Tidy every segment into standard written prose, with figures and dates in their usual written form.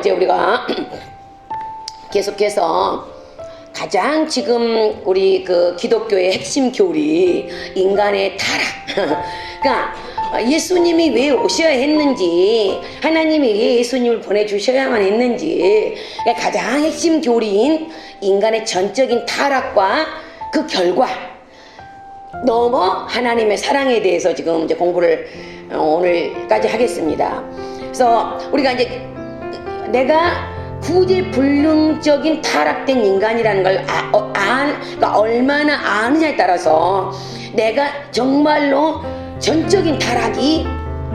이제 우리가 계속해서 가장 지금 우리 그 기독교의 핵심 교리, 인간의 타락. 그러니까 예수님이 왜 오셔야 했는지, 하나님이 왜 예수님을 보내주셔야만 했는지, 그러니까 가장 핵심 교리인 인간의 전적인 타락과 그 결과, 넘어 하나님의 사랑에 대해서 지금 이제 공부를 오늘까지 하겠습니다. 그래서 우리가 이제 내가 구제불능적인 타락된 인간이라는 걸 그러니까 얼마나 아느냐에 따라서 내가 정말로 전적인 타락이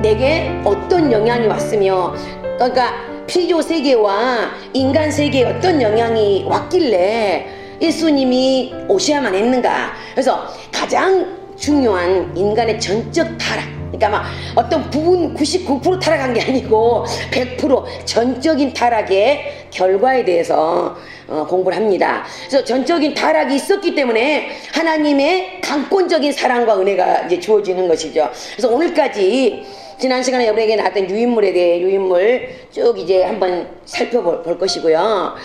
내게 어떤 영향이 왔으며, 그러니까 피조 세계와 인간 세계에 어떤 영향이 왔길래 예수님이 오셔야만 했는가. 그래서 가장 중요한 인간의 전적 타락, 그러니까 막 어떤 부분 99% 타락한 게 아니고 100% 전적인 타락의 결과에 대해서 공부를 합니다. 그래서 전적인 타락이 있었기 때문에 하나님의 강권적인 사랑과 은혜가 이제 주어지는 것이죠. 그래서 오늘까지 지난 시간에 여러분에게 나왔던 유인물에 대해 유인물 쭉 이제 한번 살펴볼 것이고요.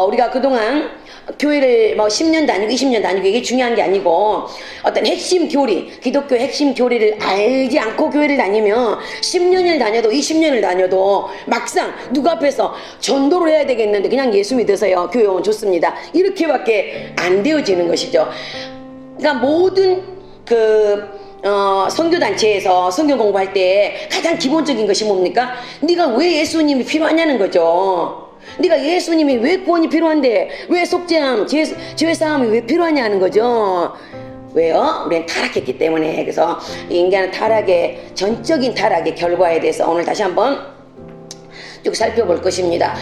우리가 그동안 교회를 뭐 10년 다니고 20년 다니고 이게 중요한 게 아니고, 어떤 핵심 교리, 기독교 핵심 교리를 알지 않고 교회를 다니면 10년을 다녀도 20년을 다녀도 막상 누구 앞에서 전도를 해야 되겠는데 그냥 예수 믿으세요, 교회 오면 좋습니다, 이렇게밖에 안 되어지는 것이죠. 그러니까 모든 선교단체에서 선교 공부할 때 가장 기본적인 것이 뭡니까? 네가 왜 예수님이 필요하냐는 거죠. 네가 예수님이 왜 구원이 필요한데, 왜 속죄함, 죄사함이 왜 필요하냐는 거죠. 왜요? 우리는 타락했기 때문에. 그래서 인간은 타락의, 전적인 타락의 결과에 대해서 오늘 다시 한번 쭉 살펴볼 것입니다.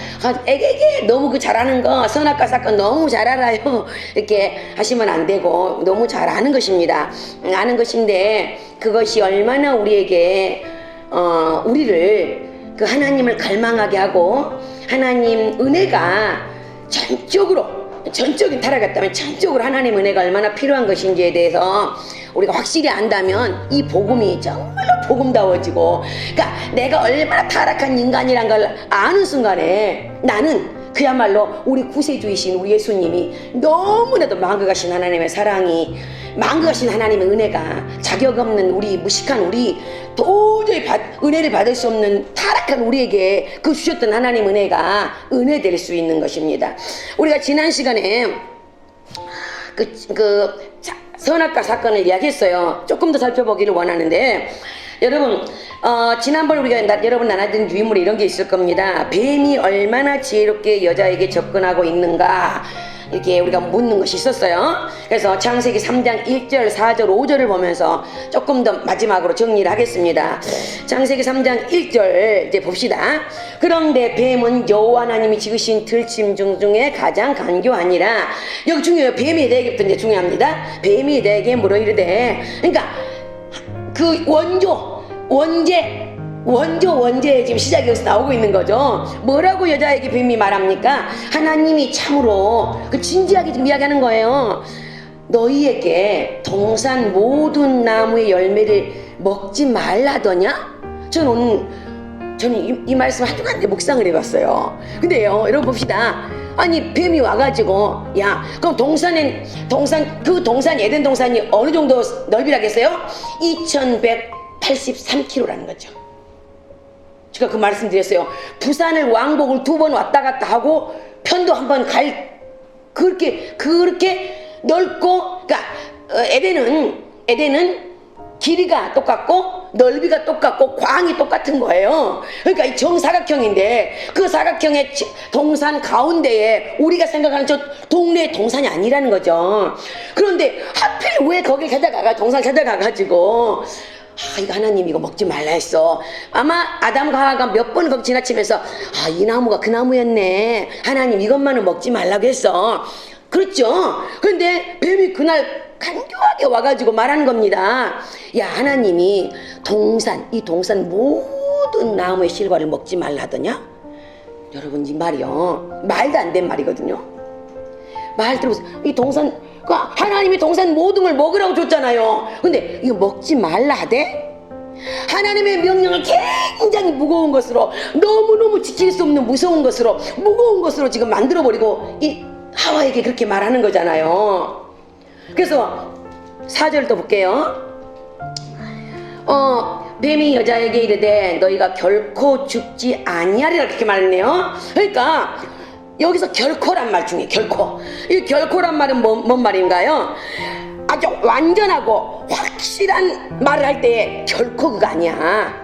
애게 너무 그 잘하는 거, 선악과 사건 너무 잘 알아요, 이렇게 하시면 안 되고, 너무 잘 아는 것입니다. 아는 것인데 그것이 얼마나 우리에게 우리를 그 하나님을 갈망하게 하고, 하나님 은혜가 전적인 타락했다면 전적으로 하나님 은혜가 얼마나 필요한 것인지에 대해서 우리가 확실히 안다면 이 복음이 정말로 복음다워지고, 그러니까 내가 얼마나 타락한 인간이란 걸 아는 순간에 나는 그야말로 우리 구세주이신 우리 예수님이 너무나도 망각하신 하나님의 사랑이, 망각하신 하나님의 은혜가, 자격 없는 우리 무식한 우리, 도저히 은혜를 받을 수 없는 타락한 우리에게 그 주셨던 하나님 은혜가 은혜될 수 있는 것입니다. 우리가 지난 시간에 선악과 사건을 이야기했어요. 조금 더 살펴보기를 원하는데, 여러분 지난번 우리가 여러분 나눠드린 유인물에 이런 게 있을 겁니다. 뱀이 얼마나 지혜롭게 여자에게 접근하고 있는가, 이렇게 우리가 묻는 것이 있었어요. 그래서 창세기 3장 1절, 4절, 5절을 보면서 조금 더 마지막으로 정리를 하겠습니다. 창세기 3장 1절 이제 봅시다. 그런데 뱀은 여호와 하나님이 지으신 들짐승 중에 가장 간교하니라. 여기 중요해요. 뱀이 되게 이제 중요합니다. 뱀이 내게 물어 이르되, 그러니까 그 원죄의 지금 시작이 여기서 나오고 있는 거죠. 뭐라고 여자에게 뱀이 말합니까? 하나님이 참으로 진지하게 지금 이야기하는 거예요. 너희에게 동산 모든 나무의 열매를 먹지 말라더냐? 저는 이 말씀 한 주간 묵상을 해봤어요. 근데요, 여러분 봅시다. 아니 뱀이 와가지고, 야 그럼 동산 에덴 동산이 어느 정도 넓이라겠어요? 2183km라는 거죠. 제가 그 말씀 드렸어요. 부산을 왕복을 2번 왔다 갔다 하고 편도 한번 그렇게 넓고, 그러니까 에덴은 길이가 똑같고 넓이가 똑같고 광이 똑같은 거예요. 그러니까 이 정사각형인데 그 사각형의 동산 가운데에 우리가 생각하는 저 동네의 동산이 아니라는 거죠. 그런데 하필 왜 거길 동산을 찾아가가지고, 이거 하나님 이거 먹지 말라 했어. 아마 아담과 하와가 몇 번 거기 지나치면서 이 나무가 그 나무였네, 하나님 이것만은 먹지 말라고 했어. 그렇죠. 그런데 뱀이 그날 간교하게 와가지고 말하는 겁니다. 야 하나님이 이 동산 모든 나무의 실과를 먹지 말라더냐? 여러분 이 말이요, 말도 안 된 말이거든요. 말 들어보세요. 이 동산, 하나님이 동산 모든 걸 먹으라고 줬잖아요. 근데 이거 먹지 말라 하대? 하나님의 명령을 굉장히 무거운 것으로, 너무너무 지킬 수 없는 무서운 것으로, 무거운 것으로 지금 만들어버리고 이 하와에게 그렇게 말하는 거잖아요. 그래서 4절 또 볼게요. 뱀이 여자에게 이르되 너희가 결코 죽지 아니하리라 그렇게 말했네요. 그러니까 여기서 결코란 말 중에 결코, 이 결코란 말은 뭔 말인가요? 아주 완전하고 확실한 말을 할 때 결코 그거 아니야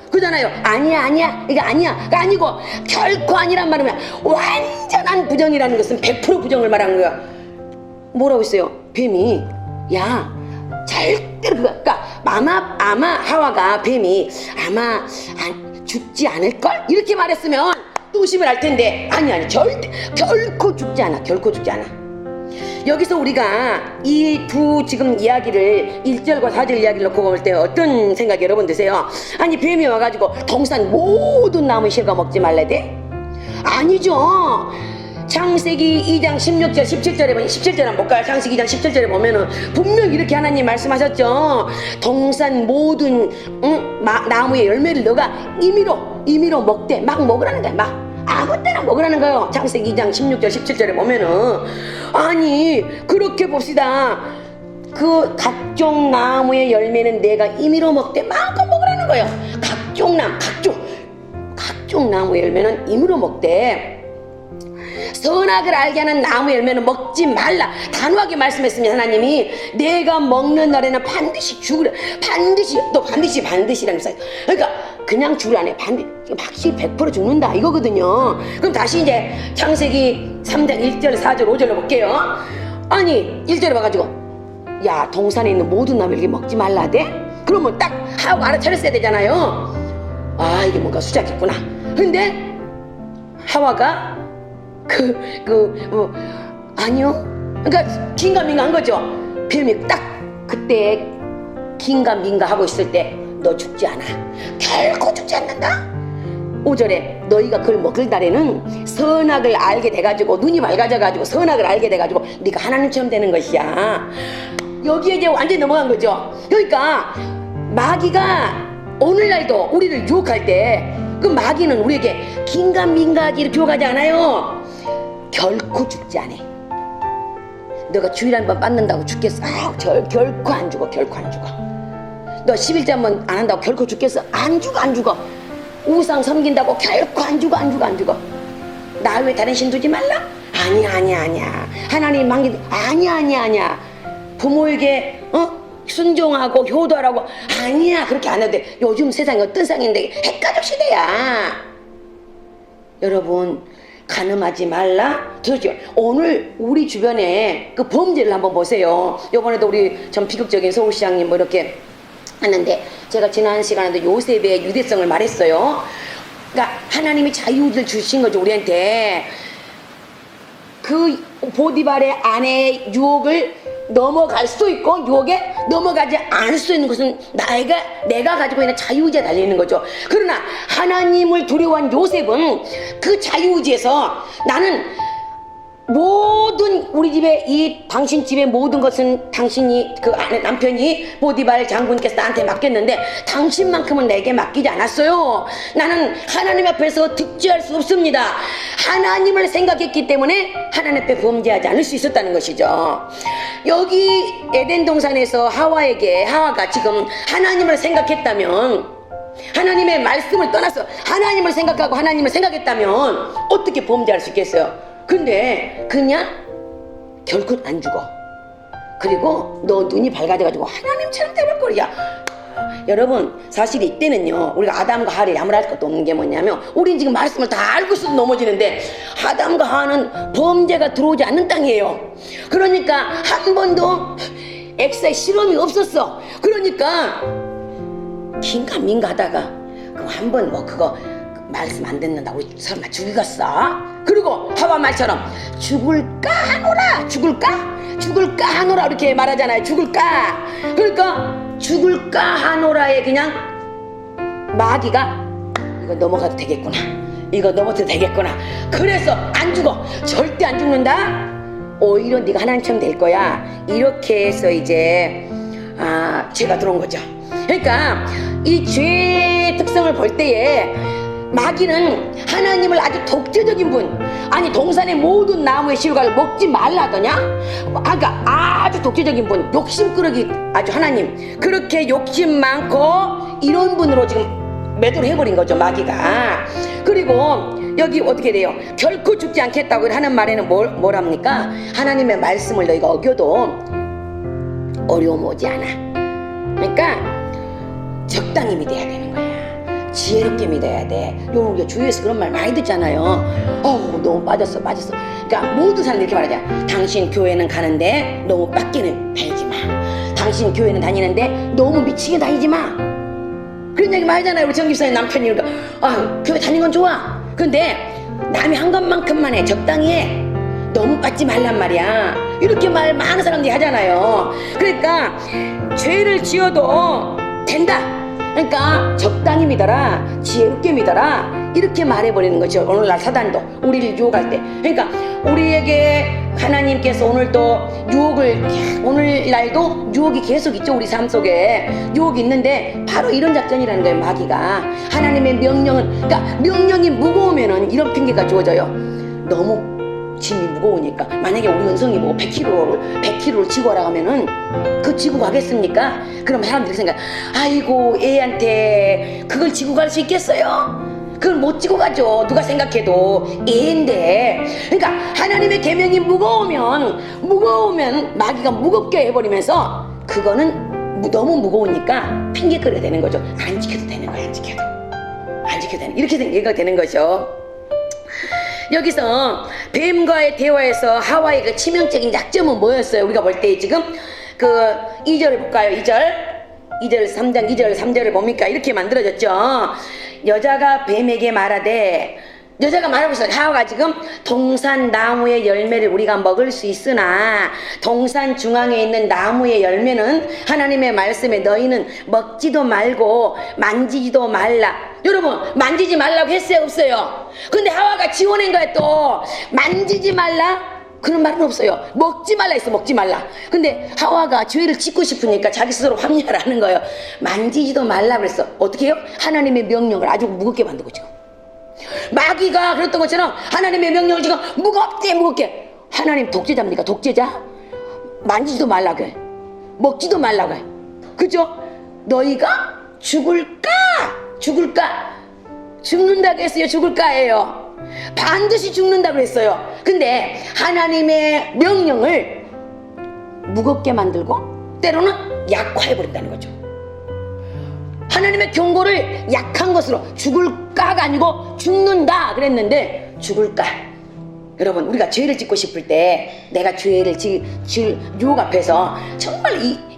그러잖아요. 아니야 이거 아니야 그거 아니고, 결코 아니란 말이면 완전한 부정이라는 것은 100% 부정을 말한 거야. 뭐라고 했어요? 뱀이 야 절대로 그거, 그러니까 아마 하와가 뱀이 아마 죽지 않을걸? 이렇게 말했으면 또 의심을 할 텐데, 아니 절대 결코 죽지 않아. 여기서 우리가 이 두 지금 이야기를 1절과 4절 이야기를 놓고 볼 때 어떤 생각이 여러분 드세요? 아니 뱀이 와가지고 동산 모든 나무 실과 먹지 말래? 아니죠. 창세기 2장 16절 17절에 보면, 17절 한번 볼까요? 창세기 2장 17절에 보면은 분명히 이렇게 하나님 말씀하셨죠. 동산 모든 나무의 열매를 너가 임의로 먹되 막 먹으라는 거야. 막 아무 때나 먹으라는 거예요. 창세기 2장 16절 17절에 보면은, 아니 그렇게 봅시다. 그 각종 나무의 열매는 내가 임의로 먹되 마음껏 먹으라는 거예요. 각종 나무의 열매는 임의로 먹되 선악을 알게 하는 나무 열매는 먹지 말라 단호하게 말씀했으면, 하나님이 내가 먹는 날에는 반드시 죽으라. 반드시라는 거. 그러니까 그냥 죽으라 안 해. 확실히 100% 죽는다 이거거든요. 그럼 다시 이제 창세기 3장 1절 4절 5절로 볼게요. 아니 1절에 봐가지고 야 동산에 있는 모든 나무 이렇게 먹지 말라대? 그러면 딱 하고 알아차렸어야 되잖아요. 아 이게 뭔가 수작했구나. 근데 하와가 아니요. 그러니까 긴가민가한 거죠. 뱀이 딱 그때 긴가민가 하고 있을 때 너 죽지 않아. 결코 죽지 않는다. 5절에 너희가 그걸 먹을 날에는 선악을 알게 돼가지고 눈이 맑아져가지고 선악을 알게 돼가지고 네가 하나님처럼 되는 것이야. 여기에 이제 완전히 넘어간 거죠. 그러니까 마귀가 오늘날도 우리를 유혹할 때 그 마귀는 우리에게 긴가민가하게 이렇게 유혹하지 않아요. 결코 죽지 않아. 너가 주일 한번 받는다고 죽겠어? 결코 안 죽어. 너 11자 한번 안 한다고 결코 죽겠어? 안 죽어. 우상 섬긴다고 결코 안 죽어. 나 외에 다른 신 두지 말라? 아니야. 하나님 망기 아니야. 부모에게 순종하고 효도하라고 아니야. 그렇게 안 해도 돼. 요즘 세상이 어떤 세상인데 핵가족 시대야. 여러분 간음하지 말라. 도대체 오늘 우리 주변에 그 범죄를 한번 보세요. 이번에도 우리 전 비극적인 서울시장님 뭐 이렇게 하는데, 제가 지난 시간에도 요셉의 유대성을 말했어요. 그러니까 하나님이 자유를 주신 거죠 우리한테. 그 보디발의 아내의 유혹을 넘어갈 수도 있고 유혹에 넘어가지 않을 수 있는 것은 내가 가지고 있는 자유의지에 달려있는 거죠. 그러나 하나님을 두려워한 요셉은 그 자유의지에서 나는 모든 우리 집에 당신 집의 모든 것은 당신이 그 남편이 보디발 장군께서 나한테 맡겼는데 당신만큼은 내게 맡기지 않았어요. 나는 하나님 앞에서 득죄할 수 없습니다. 하나님을 생각했기 때문에 하나님 앞에 범죄하지 않을 수 있었다는 것이죠. 여기 에덴 동산에서 하와가 지금 하나님을 생각했다면, 하나님의 말씀을 떠나서 하나님을 생각하고 하나님을 생각했다면 어떻게 범죄할 수 있겠어요? 근데 그냥 결코 안 죽어. 그리고 너 눈이 밝아져가지고 하나님처럼 되볼 거야. 여러분 사실 이때는요 우리가 아담과 하와를 야물할 것도 없는 게 뭐냐면, 우린 지금 말씀을 다 알고 있어도 넘어지는데 아담과 하와는 범죄가 들어오지 않는 땅이에요. 그러니까 한 번도 엑사의 실험이 없었어. 그러니까 긴가민가 하다가 한 번 그거 말씀 안 듣는다고 우리 설마 죽이겠어? 그리고 하와 말처럼 죽을까 하노라 이렇게 말하잖아요. 죽을까. 그러니까 죽을까 하노라에 그냥 마귀가 이거 넘어가도 되겠구나. 그래서 안 죽어. 절대 안 죽는다. 오히려 네가 하나님처럼 될 거야. 이렇게 해서 이제 죄가 들어온 거죠. 그러니까 이 죄의 특성을 볼 때에 마귀는 하나님을 아주 독재적인 분, 아니 동산의 모든 나무의 실과를 먹지 말라더냐? 그러니까 아주 독재적인 분, 욕심꾸러기 아주 하나님, 그렇게 욕심 많고 이런 분으로 지금 매도를 해버린 거죠, 마귀가. 그리고 여기 어떻게 돼요? 결코 죽지 않겠다고 하는 말에는 뭐랍니까? 하나님의 말씀을 너희가 어겨도 어려움 오지 않아. 그러니까 적당히 믿어야 되는 거야. 지혜롭게 믿어야 돼. 우리가 주위에서 그런 말 많이 듣잖아요. 너무 빠졌어. 그러니까 모든 사람들이 이렇게 말하잖아. 당신 교회는 가는데 너무 빡게는 다니지 마. 당신 교회는 다니는데 너무 미치게 다니지 마. 그런 얘기 많이 하잖아요. 우리 정집사님 남편이. 그러니까 교회 다니는 건 좋아. 근데 남이 한 것만큼만 해. 적당히 해. 너무 빠지지 말란 말이야. 이렇게 말 많은 사람들이 하잖아요. 그러니까 죄를 지어도 된다. 그러니까 적당히 믿어라, 지혜롭게 믿어라, 이렇게 말해버리는 거죠. 오늘날 사단도 우리를 유혹할 때. 그러니까 우리에게 하나님께서 오늘도 오늘날도 유혹이 계속 있죠. 우리 삶 속에 유혹이 있는데 바로 이런 작전이라는 거예요. 마귀가 하나님의 명령은, 그러니까 명령이 무거우면은 이런 핑계가 주어져요. 너무 짐이 무거우니까. 만약에 우리 은성이 뭐 100kg를 지고 가라 하면은 그 지고 가겠습니까? 그럼 사람들이 생각, 아이고 애한테 그걸 지고 갈 수 있겠어요? 그걸 못 지고 가죠. 누가 생각해도 애인데. 그러니까 하나님의 계명이 무거우면 마귀가 무겁게 해버리면서 그거는 너무 무거우니까 핑계거리가 되는 거죠. 안 지켜도 되는 거야. 안 지켜도 되는, 이렇게 얘기가 되는 거죠. 여기서 뱀과의 대화에서 하와의 그 치명적인 약점은 뭐였어요? 우리가 볼 때 지금 그 2절을 볼까요? 2절 3장 2절 3절을 봅니까? 이렇게 만들어졌죠. 여자가 뱀에게 말하되, 여자가 말하고 있어요. 하와가 지금 동산 나무의 열매를 우리가 먹을 수 있으나 동산 중앙에 있는 나무의 열매는 하나님의 말씀에 너희는 먹지도 말고 만지지도 말라. 여러분, 만지지 말라고 했어요, 없어요? 근데 하와가 지어낸 거야. 또 만지지 말라? 그런 말은 없어요. 먹지 말라 했어. 먹지 말라. 근데 하와가 죄를 짓고 싶으니까 자기 스스로 합리화를 하는 거예요. 만지지도 말라 그랬어. 어떻게 해요? 하나님의 명령을 아주 무겁게 만들고 지금 마귀가 그랬던 것처럼 하나님의 명령을 지금 무겁게. 하나님 독재자입니까? 독재자? 만지지도 말라고 해. 먹지도 말라고 해. 그죠? 너희가 죽을까? 죽는다고 했어요. 죽을까예요. 반드시 죽는다고 했어요. 근데 하나님의 명령을 무겁게 만들고 때로는 약화해버린다는 거죠. 하나님의 경고를 약한 것으로, 죽을까가 아니고 죽는다 그랬는데 죽을까. 여러분, 우리가 죄를 짓고 싶을 때 내가 죄를 지을 유혹 앞에서 정말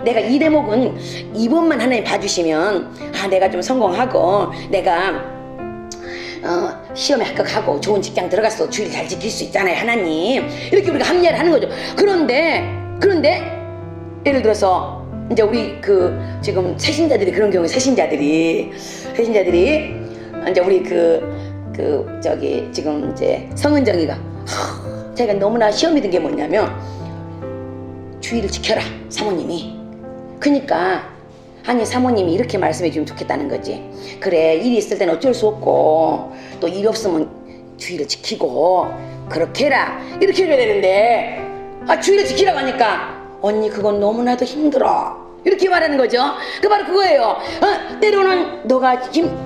내가 이 대목은 이번만 하나님 봐주시면 내가 좀 성공하고 내가 시험에 합격하고 좋은 직장 들어가서 주의를 잘 지킬 수 있잖아요, 하나님. 이렇게 우리가 합리화를 하는 거죠. 그런데 예를 들어서 이제 우리 지금 새신자들이 그런 경우에 새신자들이 이제 우리 지금 이제 성은정이가 제가 너무나 시험이 든 게 뭐냐면 주의를 지켜라, 사모님이. 그러니까 아니 사모님이 이렇게 말씀해 주면 좋겠다는 거지. 그래, 일이 있을 때는 어쩔 수 없고 또 일 없으면 주의를 지키고 그렇게 해라, 이렇게 해줘야 되는데 주의를 지키라고 하니까 언니 그건 너무나도 힘들어, 이렇게 말하는 거죠. 바로 그거예요. 때로는 너가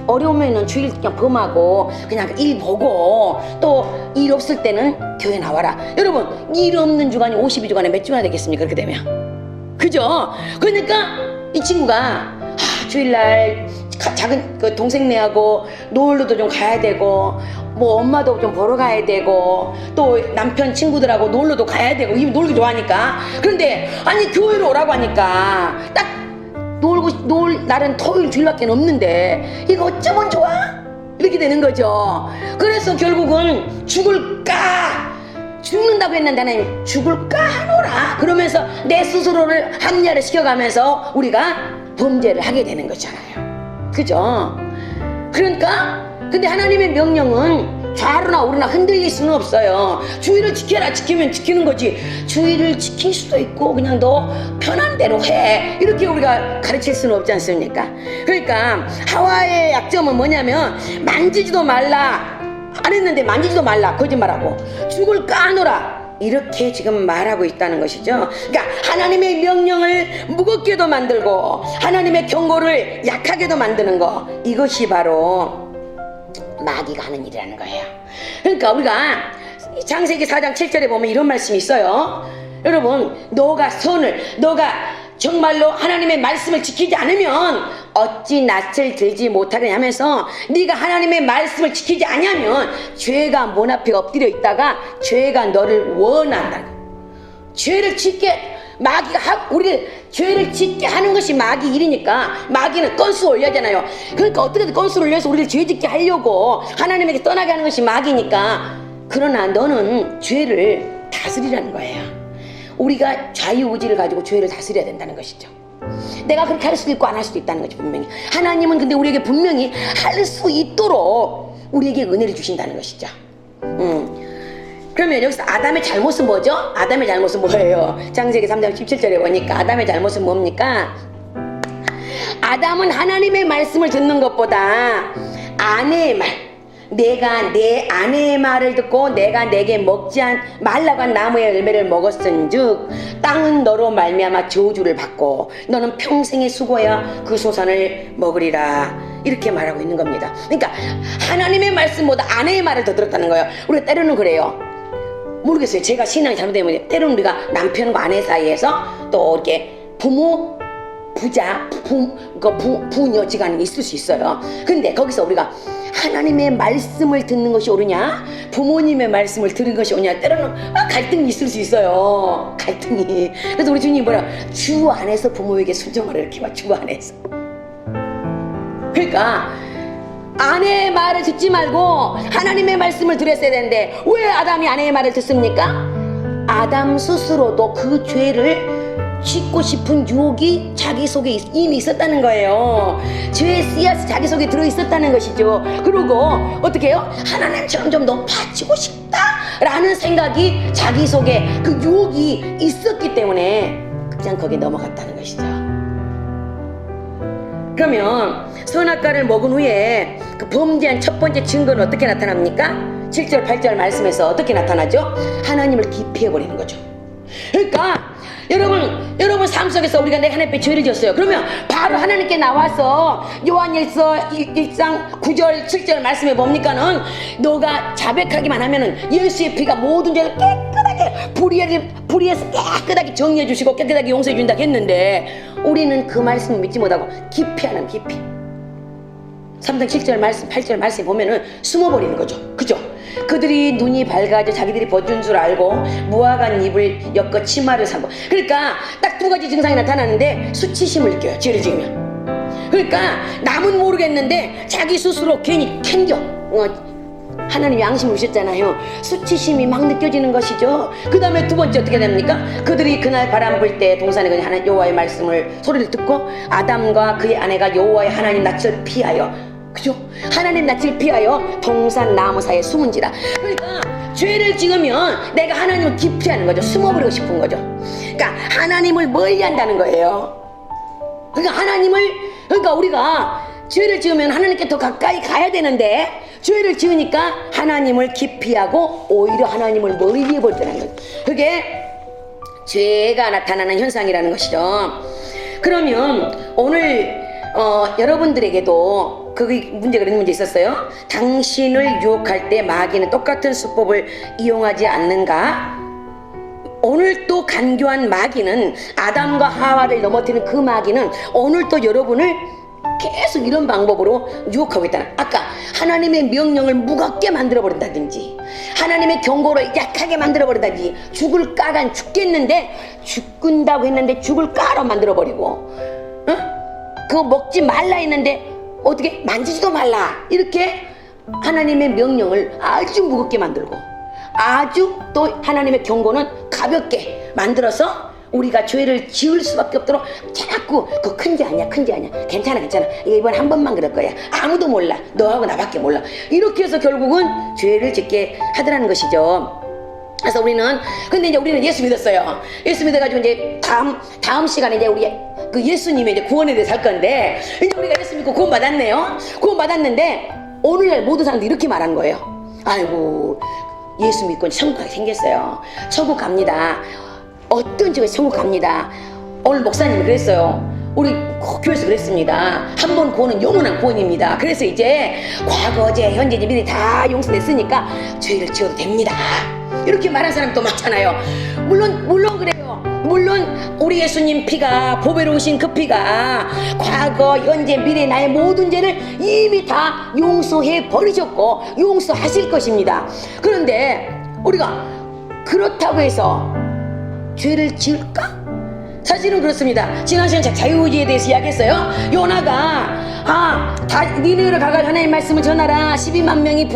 어려우면은 주일 그냥 범하고 그냥 일 보고 또 일 없을 때는 교회 나와라. 여러분, 일 없는 주간이 52주간에 몇 주나 되겠습니까? 그렇게 되면. 그죠? 그러니까 이 친구가 주일날 작은 동생네하고 놀러도 좀 가야 되고 뭐 엄마도 좀 보러 가야 되고 또 남편 친구들하고 놀러도 가야 되고, 이 놀기 좋아하니까. 그런데 아니 교회로 오라고 하니까 딱 놀 날은 토요일 주일밖에 없는데 이거 어쩌면 좋아? 이렇게 되는 거죠. 그래서 결국은 죽는다고 했는데 하나님 죽을까 하노라 그러면서 내 스스로를 합리화를 시켜가면서 우리가 범죄를 하게 되는 거잖아요. 그죠? 그러니까 근데 하나님의 명령은 좌로나 우로나 흔들릴 수는 없어요. 주의를 지켜라. 지키면 지키는 거지. 주의를 지킬 수도 있고 그냥 너 편한 대로 해. 이렇게 우리가 가르칠 수는 없지 않습니까? 그러니까 하와의 약점은 뭐냐면 만지지도 말라. 안 했는데 만지지도 말라. 거짓말하고. 죽을 까놓으라. 이렇게 지금 말하고 있다는 것이죠. 그러니까 하나님의 명령을 무겁게도 만들고 하나님의 경고를 약하게도 만드는 거, 이것이 바로 마귀가 하는 일이라는 거예요. 그러니까 우리가 창세기 4장 7절에 보면 이런 말씀이 있어요. 여러분, 너가 정말로 하나님의 말씀을 지키지 않으면 어찌 낯을 들지 못하느냐 하면서, 네가 하나님의 말씀을 지키지 않으면 죄가 문 앞에 엎드려 있다가 죄가 너를 원한다. 죄를 짓게 우리를 죄를 짓게 하는 것이 마귀 일이니까 마귀는 건수 올려잖아요. 그러니까 어떻게든 건수를 올려서 우리를 죄 짓게 하려고 하나님에게 떠나게 하는 것이 마귀니까. 그러나 너는 죄를 다스리라는 거예요. 우리가 자유의지를 가지고 죄를 다스려야 된다는 것이죠. 내가 그렇게 할 수도 있고 안 할 수도 있다는 거죠, 분명히. 하나님은 근데 우리에게 분명히 할 수 있도록 우리에게 은혜를 주신다는 것이죠. 그러면 여기서 아담의 잘못은 뭐죠? 아담의 잘못은 뭐예요? 창세기 3장 17절에 보니까 아담의 잘못은 뭡니까? 아담은 하나님의 말씀을 듣는 것보다 아내의 말, 내가 내 아내의 말을 듣고 내가 내게 먹지 말라고 한 나무의 열매를 먹었은즉 땅은 너로 말미암아 저주를 받고 너는 평생의 수고야 그 소산을 먹으리라. 이렇게 말하고 있는 겁니다. 그러니까 하나님의 말씀보다 아내의 말을 더 들었다는 거예요. 우리가 때로는 그래요. 모르겠어요. 제가 신앙이 잘못되면 때로는 우리가 남편과 아내 사이에서 또 이렇게 부모 부녀지간이 있을 수 있어요. 근데 거기서 우리가 하나님의 말씀을 듣는 것이 옳으냐, 부모님의 말씀을 들은 것이 옳으냐, 때로는 갈등이 있을 수 있어요. 갈등이. 그래서 우리 주님이 뭐라, 주 안에서 부모에게 순종하라 이렇게 막, 주 안에서. 그러니까 아내의 말을 듣지 말고 하나님의 말씀을 들었어야 되는데 왜 아담이 아내의 말을 듣습니까? 아담 스스로도 그 죄를 짓고 싶은 유혹이 자기 속에 이미 있었다는 거예요. 죄의 씨앗이 자기 속에 들어있었다는 것이죠. 그리고 어떻게 해요? 하나님처럼 좀 높아지고 싶다라는 생각이 자기 속에 그 유혹이 있었기 때문에 그냥 거기에 넘어갔다는 것이죠. 그러면 선악과를 먹은 후에 그 범죄한 첫 번째 증거는 어떻게 나타납니까? 7절 8절 말씀에서 어떻게 나타나죠? 하나님을 기피해버리는 거죠. 그러니까 여러분 삶 속에서 우리가 내 하나님 앞에 죄를 지었어요. 그러면 바로 하나님께 나와서 요한일서 1장 9절 7절 말씀에 뭡니까는, 너가 자백하기만 하면은 예수의 피가 모든 죄를 깨끗하게 불의에서 깨끗하게 정리해 주시고 깨끗하게 용서해 준다고 했는데, 우리는 그 말씀을 믿지 못하고 기피하는 기피. 3장 7절 말씀 8절 말씀에 보면은 숨어버리는 거죠. 그죠? 그들이 눈이 밝아져 자기들이 버준 줄 알고 무화과 잎을 엮어 치마를 사고. 그러니까 딱 두 가지 증상이 나타나는데 수치심을 느껴요, 죄를 지으면. 그러니까 남은 모르겠는데 자기 스스로 괜히 캥겨. 하나님 양심을 주셨잖아요. 수치심이 막 느껴지는 것이죠. 그 다음에 두 번째 어떻게 됩니까? 그들이 그날 바람 불 때 동산에 그냥 하나님 여호와의 소리를 듣고 아담과 그의 아내가 여호와의 하나님 낯을 피하여, 그죠? 하나님 낯을 피하여 동산 나무 사이에 숨은지라. 그러니까 죄를 지으면 내가 하나님을 기피하는 거죠. 숨어버리고 싶은 거죠. 그러니까 하나님을 멀리한다는 거예요. 그러니까 우리가 죄를 지으면 하나님께 더 가까이 가야 되는데 죄를 지으니까 하나님을 기피하고 오히려 하나님을 멀리해버리는 거죠. 그게 죄가 나타나는 현상이라는 것이죠. 그러면 오늘 여러분들에게도 그 문제가 이런 문제 있었어요. 당신을 유혹할 때 마귀는 똑같은 수법을 이용하지 않는가? 오늘 또 간교한 마귀는, 아담과 하와를 넘어뜨리는 그 마귀는 오늘 또 여러분을 계속 이런 방법으로 유혹하고 있다는. 아까 하나님의 명령을 무겁게 만들어버린다든지 하나님의 경고를 약하게 만들어버린다든지, 죽을 까간 죽겠는데 죽는다고 했는데 죽을 까로 만들어버리고, 그거 먹지 말라 했는데 어떻게 만지지도 말라, 이렇게 하나님의 명령을 아주 무겁게 만들고 아주 또 하나님의 경고는 가볍게 만들어서 우리가 죄를 지을 수밖에 없도록 자꾸 그 큰지 아니야 괜찮아 이거 이번에 한 번만 그럴 거야, 아무도 몰라, 너하고 나밖에 몰라, 이렇게 해서 결국은 죄를 짓게 하더라는 것이죠. 그래서 근데 이제 우리는 예수 믿었어요. 예수 믿어가지고 이제 다음 시간에 이제 우리 그 예수님의 이제 구원에 대해서 할 건데, 이제 우리가 예수 믿고 구원 받았네요. 구원 받았는데 오늘날 모든 사람들이 이렇게 말하는 거예요. 아이고, 예수 믿고 천국 가게 생겼어요. 천국 갑니다. 어떤 지역에 천국 갑니다. 오늘 목사님이 그랬어요. 우리 교회에서 그랬습니다. 한 번 구원은 영원한 구원입니다. 그래서 이제 과거제, 현재제, 미래 다 용서됐으니까 죄를 지어도 됩니다. 이렇게 말하는 사람도 많잖아요. 물론 그래요. 물론 우리 예수님 피가, 보배로우신 그 피가 과거, 현재, 미래 나의 모든 죄를 이미 다 용서해 버리셨고 용서하실 것입니다. 그런데 우리가 그렇다고 해서 죄를 지을까? 사실은 그렇습니다. 지난 시간 자유의지에 대해서 이야기했어요. 요나가 니네로 가가 하나님의 말씀을 전하라. 12만 명이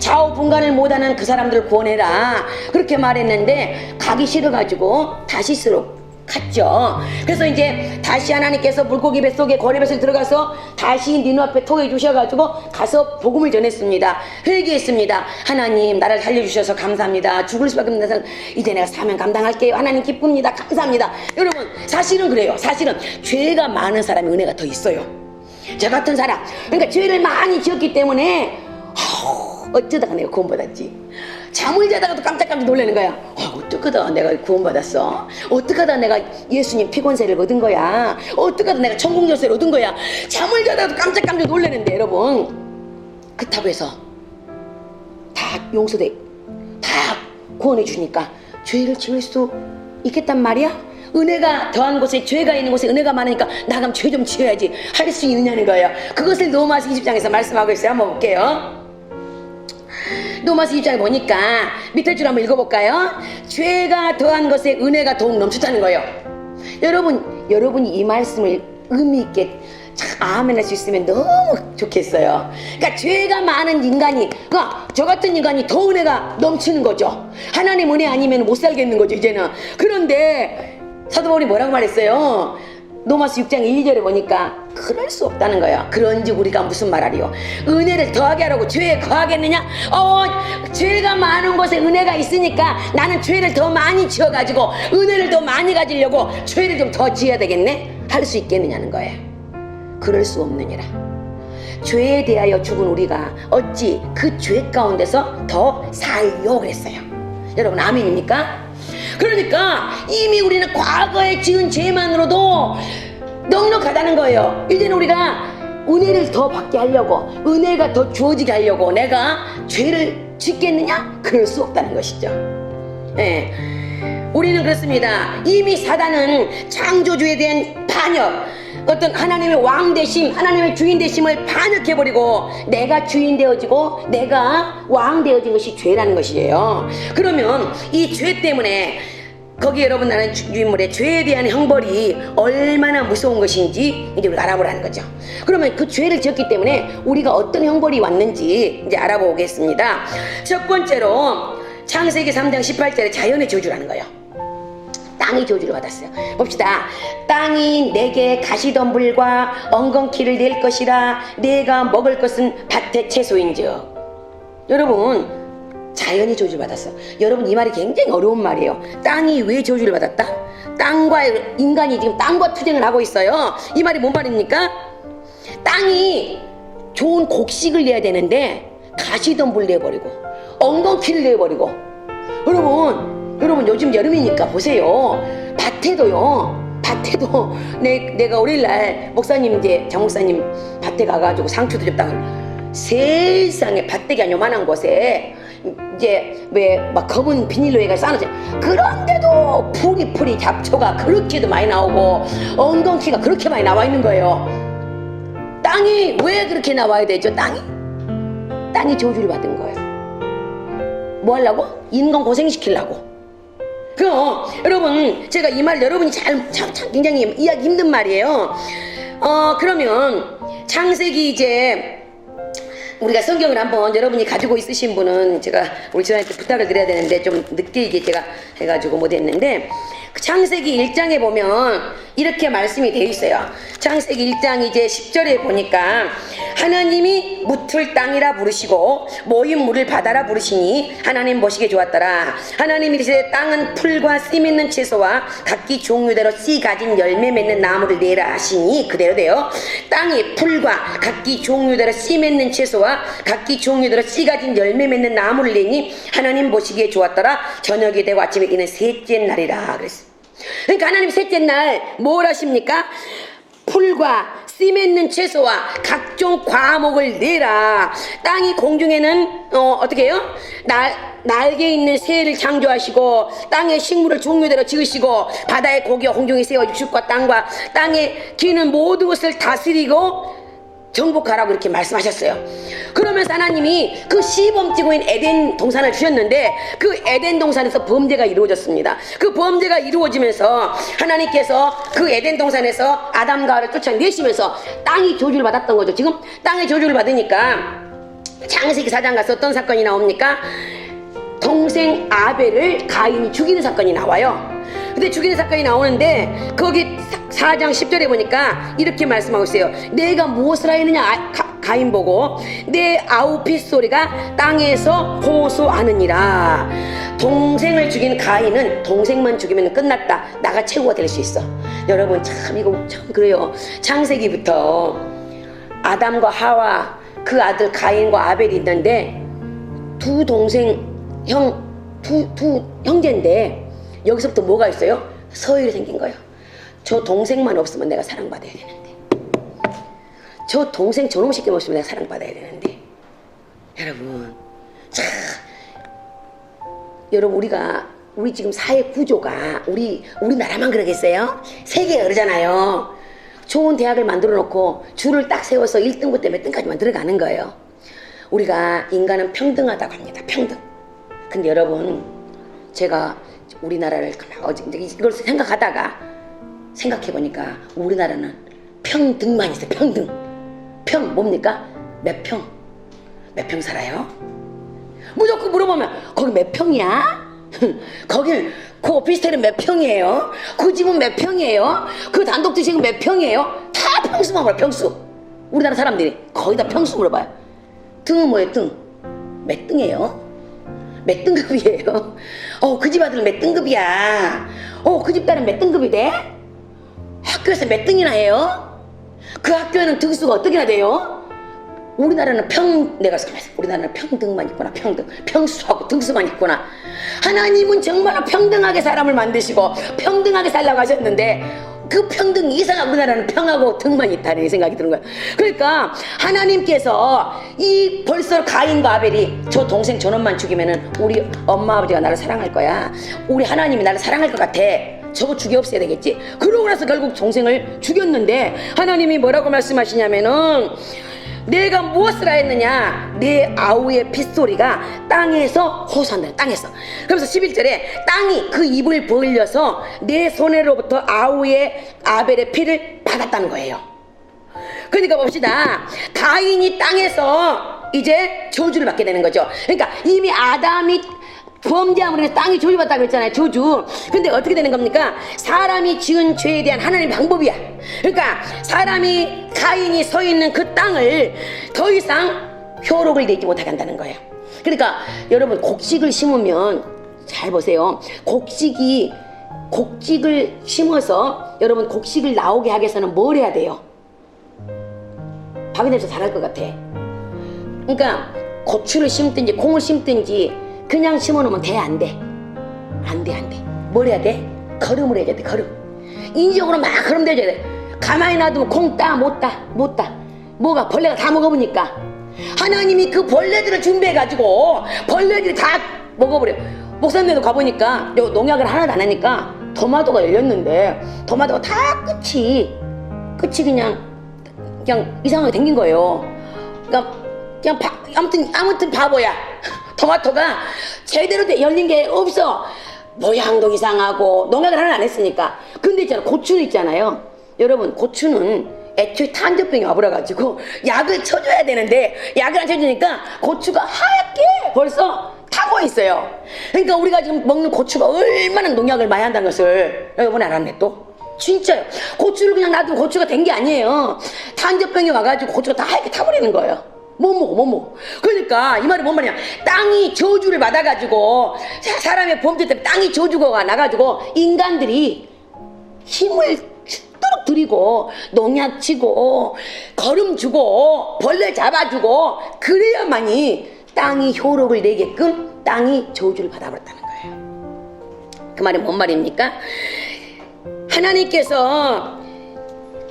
좌우 분간을 못하는 그 사람들을 구원해라. 그렇게 말했는데 가기 싫어가지고 다시스로 갔죠. 그래서 이제 다시 하나님께서 물고기 뱃속에 거리 뱃속에 들어가서 다시 니누 앞에 토해 주셔가지고 가서 복음을 전했습니다. 회개했습니다. 하나님 나를 살려주셔서 감사합니다. 죽을 수밖에 없는 데서 이제 내가 사명 감당할게요. 하나님 기쁩니다. 감사합니다. 여러분 사실은 그래요. 사실은 죄가 많은 사람이 은혜가 더 있어요. 저 같은 사람, 그러니까 죄를 많이 지었기 때문에 어쩌다가 내가 구원받았지. 잠을 자다가도 깜짝깜짝 놀라는 거야. 어떡하다 내가 구원받았어? 어떡하다 내가 예수님 피권세를 얻은 거야? 어떡하다 내가 천국 열쇠를 얻은 거야? 잠을 자다가도 깜짝깜짝 놀라는데, 여러분 그렇다고 해서 다 용서돼, 다 구원해 주니까 죄를 지을 수 있겠단 말이야? 은혜가 더한 곳에 죄가 있는 곳에 은혜가 많으니까 나 그럼 죄 좀 지어야지 할 수 있느냐는 거예요. 그것을 로마서 20장에서 말씀하고 있어요. 한번 볼게요. 로마서 20장에 보니까 밑에 줄 한번 읽어볼까요? 죄가 더한 것에 은혜가 더욱 넘쳤다는 거예요. 여러분이 이 말씀을 의미 있게 아멘 할 수 있으면 너무 좋겠어요. 그러니까 죄가 많은 인간이, 그러니까 저 같은 인간이 더 은혜가 넘치는 거죠. 하나님 은혜 아니면 못 살겠는 거죠 이제는. 그런데 사도 바울이 뭐라고 말했어요? 로마서 6장 1, 2절에 보니까 그럴 수 없다는 거예요. 그런즉 우리가 무슨 말하리요? 은혜를 더하게 하라고 죄에 거하겠느냐? 죄가 많은 곳에 은혜가 있으니까 나는 죄를 더 많이 지어가지고 은혜를 더 많이 가지려고 죄를 좀 더 지어야 되겠네? 할 수 있겠느냐는 거예요. 그럴 수 없느니라. 죄에 대하여 죽은 우리가 어찌 그 죄 가운데서 더 살요? 그랬어요. 여러분 아멘입니까? 그러니까 이미 우리는 과거에 지은 죄만으로도 넉넉하다는 거예요. 이제는 우리가 은혜를 더 받게 하려고, 은혜가 더 주어지게 하려고 내가 죄를 짓겠느냐? 그럴 수 없다는 것이죠. 예. 우리는 그렇습니다. 이미 사단은 창조주에 대한 반역, 어떤 하나님의 왕 되심, 하나님의 주인 되심을 반역해버리고 내가 주인 되어지고 내가 왕 되어진 것이 죄라는 것이에요. 그러면 이 죄 때문에 거기 여러분 나는 주인물의 죄에 대한 형벌이 얼마나 무서운 것인지 이제 우리가 알아보라는 거죠. 그러면 그 죄를 지었기 때문에 우리가 어떤 형벌이 왔는지 이제 알아보겠습니다. 첫 번째로 창세기 3장 18절에 자연의 저주라는 거예요. 땅이 저주를 받았어요. 봅시다. 땅이 내게 가시덤불과 엉겅퀴를 낼 것이라 내가 먹을 것은 밭의 채소인즉. 여러분 자연이 저주를 받았어요. 여러분 이 말이 굉장히 어려운 말이에요. 땅이 왜 저주를 받았다? 땅과 인간이 지금 땅과 투쟁을 하고 있어요. 이 말이 뭔 말입니까? 땅이 좋은 곡식을 내야 되는데 가시덤불 내버리고 엉겅퀴를 내버리고. 여러분 요즘 여름이니까 보세요. 밭에도 내가 월요일날 목사님 이제 장 목사님 밭에 가가지고 상추도 줬다고, 세상에 밭대기 한 요만한 곳에 이제 왜 막 검은 비닐로 해가 쌓아놓지. 그런데도 풀이 잡초가 그렇게도 많이 나오고 엉겅퀴가 그렇게 많이 나와 있는 거예요. 땅이 왜 그렇게 나와야 되죠? 땅이 저주를 받은 거예요. 뭐 하려고? 인간 고생시키려고. 그럼 여러분 제가 이 말 여러분이 참 굉장히 이해하기 힘든 말이에요. 그러면 창세기 이제 우리가 성경을 한번 여러분이 가지고 있으신 분은 제가 우리 지원한테 부탁을 드려야 되는데 좀 늦게 이게 제가 해가지고 못했는데 창세기 1장에 보면 이렇게 말씀이 되어 있어요. 창세기 1장 이제 10절에 보니까 하나님이 묻을 땅이라 부르시고 모인 물을 바다라 부르시니 하나님 보시기에 좋았더라. 하나님이 이르시되 땅은 풀과 씨 맺는 채소와 각기 종류대로 씨 가진 열매 맺는 나무를 내라 하시니 그대로 돼요. 땅이 풀과 각기 종류대로 씨 맺는 채소와 각기 종류대로 씨 가진 열매 맺는 나무를 내니 하나님 보시기에 좋았더라. 저녁이 되고 아침에 이는 셋째 날이라 그랬어요. 그러니까 하나님 셋째 날 뭘 하십니까? 풀과 씨 맺는 채소와 각종 과목을 내라. 땅이 공중에는 어떻게 해요? 날개 있는 새를 창조하시고 땅의 식물을 종류대로 지으시고 바다의 고기와 공중의 새와 육식과 땅과 땅에 기는 모든 것을 다스리고 정복하라고 이렇게 말씀하셨어요. 그러면서 하나님이 그 시범지구인 에덴 동산을 주셨는데 그 에덴 동산에서 범죄가 이루어졌습니다. 그 범죄가 이루어지면서 하나님께서 그 에덴 동산에서 아담과 하와를 쫓아내시면서 땅이 저주를 받았던 거죠. 지금 땅의 저주를 받으니까 창세기 4장 가서 어떤 사건이 나옵니까? 동생 아벨을 가인이 죽이는 사건이 나와요. 근데 죽이는 사건이 나오는데 거기 4장 10절에 보니까 이렇게 말씀하고 있어요. 내가 무엇을 하였느냐 가인 보고 내 아우 핏소리가 땅에서 호소하느니라. 동생을 죽인 가인은 동생만 죽이면 끝났다. 나가 최고가 될 수 있어. 여러분 참 이거 참 그래요. 창세기부터 아담과 하와 그 아들 가인과 아벨이 있는데 두 동생 두 형제인데 여기서부터 뭐가 있어요? 서열이 생긴 거예요. 저 동생만 없으면 내가 사랑받아야 되는데, 저 동생 저놈 새끼 없으면 내가 사랑받아야 되는데, 여러분 참 여러분 우리 지금 사회 구조가 우리나라만 그러겠어요? 세계가 그러잖아요. 좋은 대학을 만들어 놓고 줄을 딱 세워서 1등부터 몇 등까지만 들어가는 거예요. 우리가 인간은 평등하다고 합니다. 평등. 근데 여러분 제가 우리나라를 이걸 생각해보니까 우리나라는 평등만 있어요. 평 뭡니까? 몇 평 살아요? 무조건 물어보면 거기 몇 평이야? 거기 그 오피스텔은 몇 평이에요? 그 집은 몇 평이에요? 그 단독주택은 몇 평이에요? 다 평수만 물어. 평수. 우리나라 사람들이 거의 다 평수 물어봐요. 등은 뭐예요? 등 몇 등이에요? 몇 등급이에요? 그 집 아들은 몇 등급이야? 그 집 딸은 몇 등급이 돼? 학교에서 몇 등이나 해요? 그 학교에는 등수가 어떻게나 돼요? 우리나라는 우리나라는 평등만 있구나. 평수하고 등수만 있구나. 하나님은 정말 평등하게 사람을 만드시고 평등하게 살라고 하셨는데 그 평등 이상한 우리나라는 평하고 등만 있다는 생각이 드는 거예요. 그러니까 하나님께서 이 벌써 가인과 아벨이 저 동생 저놈만 죽이면은 우리 엄마 아버지가 나를 사랑할 거야. 우리 하나님이 나를 사랑할 것 같아. 저거 죽여 없애야 되겠지. 그러고 나서 결국 동생을 죽였는데 하나님이 뭐라고 말씀하시냐면은 내가 무엇을 하였느냐? 내 아우의 핏소리가 땅에서 호소한다. 땅에서. 그래서 11절에 땅이 그 입을 벌려서 내 손에로부터 아벨의 피를 받았다는 거예요. 그러니까 봅시다. 가인이 땅에서 이제 저주를 받게 되는 거죠. 그러니까 이미 아담이 범죄함으로 해서 땅이 저주받다고 그랬잖아요. 저주. 근데 어떻게 되는 겁니까? 사람이 지은 죄에 대한 하나님의 방법이야. 그러니까 가인이 서 있는 그 땅을 더 이상 효록을 내지 못하게 한다는 거예요. 그러니까 여러분 곡식을 심으면 잘 보세요. 곡식을 심어서 여러분 곡식을 나오게 하기 위해서는 뭘 해야 돼요? 박은혜도 잘할 것 같아. 그러니까 고추를 심든지 콩을 심든지 그냥 심어놓으면 돼? 안 돼? 안 돼. 뭘 해야 돼? 거름을 해야 돼. 거름. 인적으로 막 거름 대줘야 돼. 가만히 놔두면 콩 따 못 따. 뭐가 벌레가 다 먹어보니까 하나님이 그 벌레들을 준비해가지고 벌레들이 다 먹어버려. 목사님도 가보니까 농약을 하나도 안 하니까 토마토가 열렸는데 토마토가 다 끝이 그냥 이상하게 생긴 거예요. 그러니까 아무튼 바보야. 토마토가 제대로 열린 게 없어. 모양도 이상하고 농약을 하나 안 했으니까. 근데 있잖아, 고추는 있잖아요. 여러분 고추는 애초에 탄저병이 와버려가지고 약을 쳐줘야 되는데 약을 안 쳐주니까 고추가 하얗게 벌써 타고 있어요. 그러니까 우리가 지금 먹는 고추가 얼마나 농약을 많이 한다는 것을 여러분 알았네 또. 진짜요. 고추를 그냥 놔두면 고추가 된 게 아니에요. 탄저병이 와가지고 고추가 다 하얗게 타버리는 거예요. 못 먹어. 그러니까 이 말이 뭔 말이냐. 땅이 저주를 받아가지고 사람의 범죄 때문에 땅이 저주가 나가지고 인간들이 힘을 뚝 들이고 농약 치고 거름 주고 벌레 잡아주고 그래야만이 땅이 효력을 내게끔 땅이 저주를 받아버렸다는 거예요. 그 말이 뭔 말입니까? 하나님께서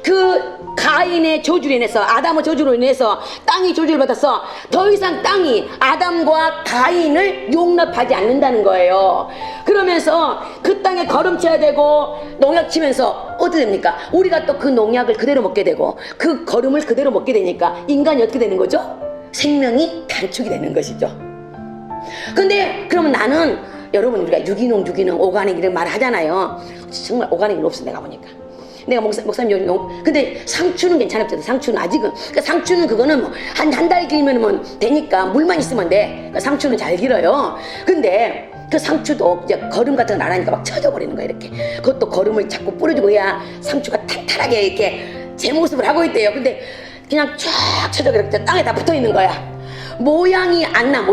그 가인의 저주로 인해서 아담의 저주로 인해서 땅이 저주를 받아서 더 이상 땅이 아담과 가인을 용납하지 않는다는 거예요. 그러면서 그 땅에 거름쳐야 되고 농약 치면서 어떻게 됩니까? 우리가 또 그 농약을 그대로 먹게 되고 그 거름을 그대로 먹게 되니까 인간이 어떻게 되는 거죠? 생명이 단축이 되는 것이죠. 근데 그러면 나는 여러분 우리가 유기농 오가닉 이런 말 하잖아요. 정말 오가닉은 없어 내가 보니까. 내가 목사님 근데 상추는 괜찮았거든. 상추는 아직은 그러니까 상추는 그거는 뭐 한 달 길면 뭐 되니까 물만 있으면 돼. 그러니까 상추는 잘 길어요. 근데 그 상추도 이제 거름 같은 걸 안 하니까 막 쳐져버리는 거야 이렇게. 그것도 거름을 자꾸 뿌려주고 해야 상추가 탄탄하게 이렇게 제 모습을 하고 있대요. 근데 그냥 쫙 쳐져 이렇게 땅에 다 붙어 있는 거야. 모양이 안 나.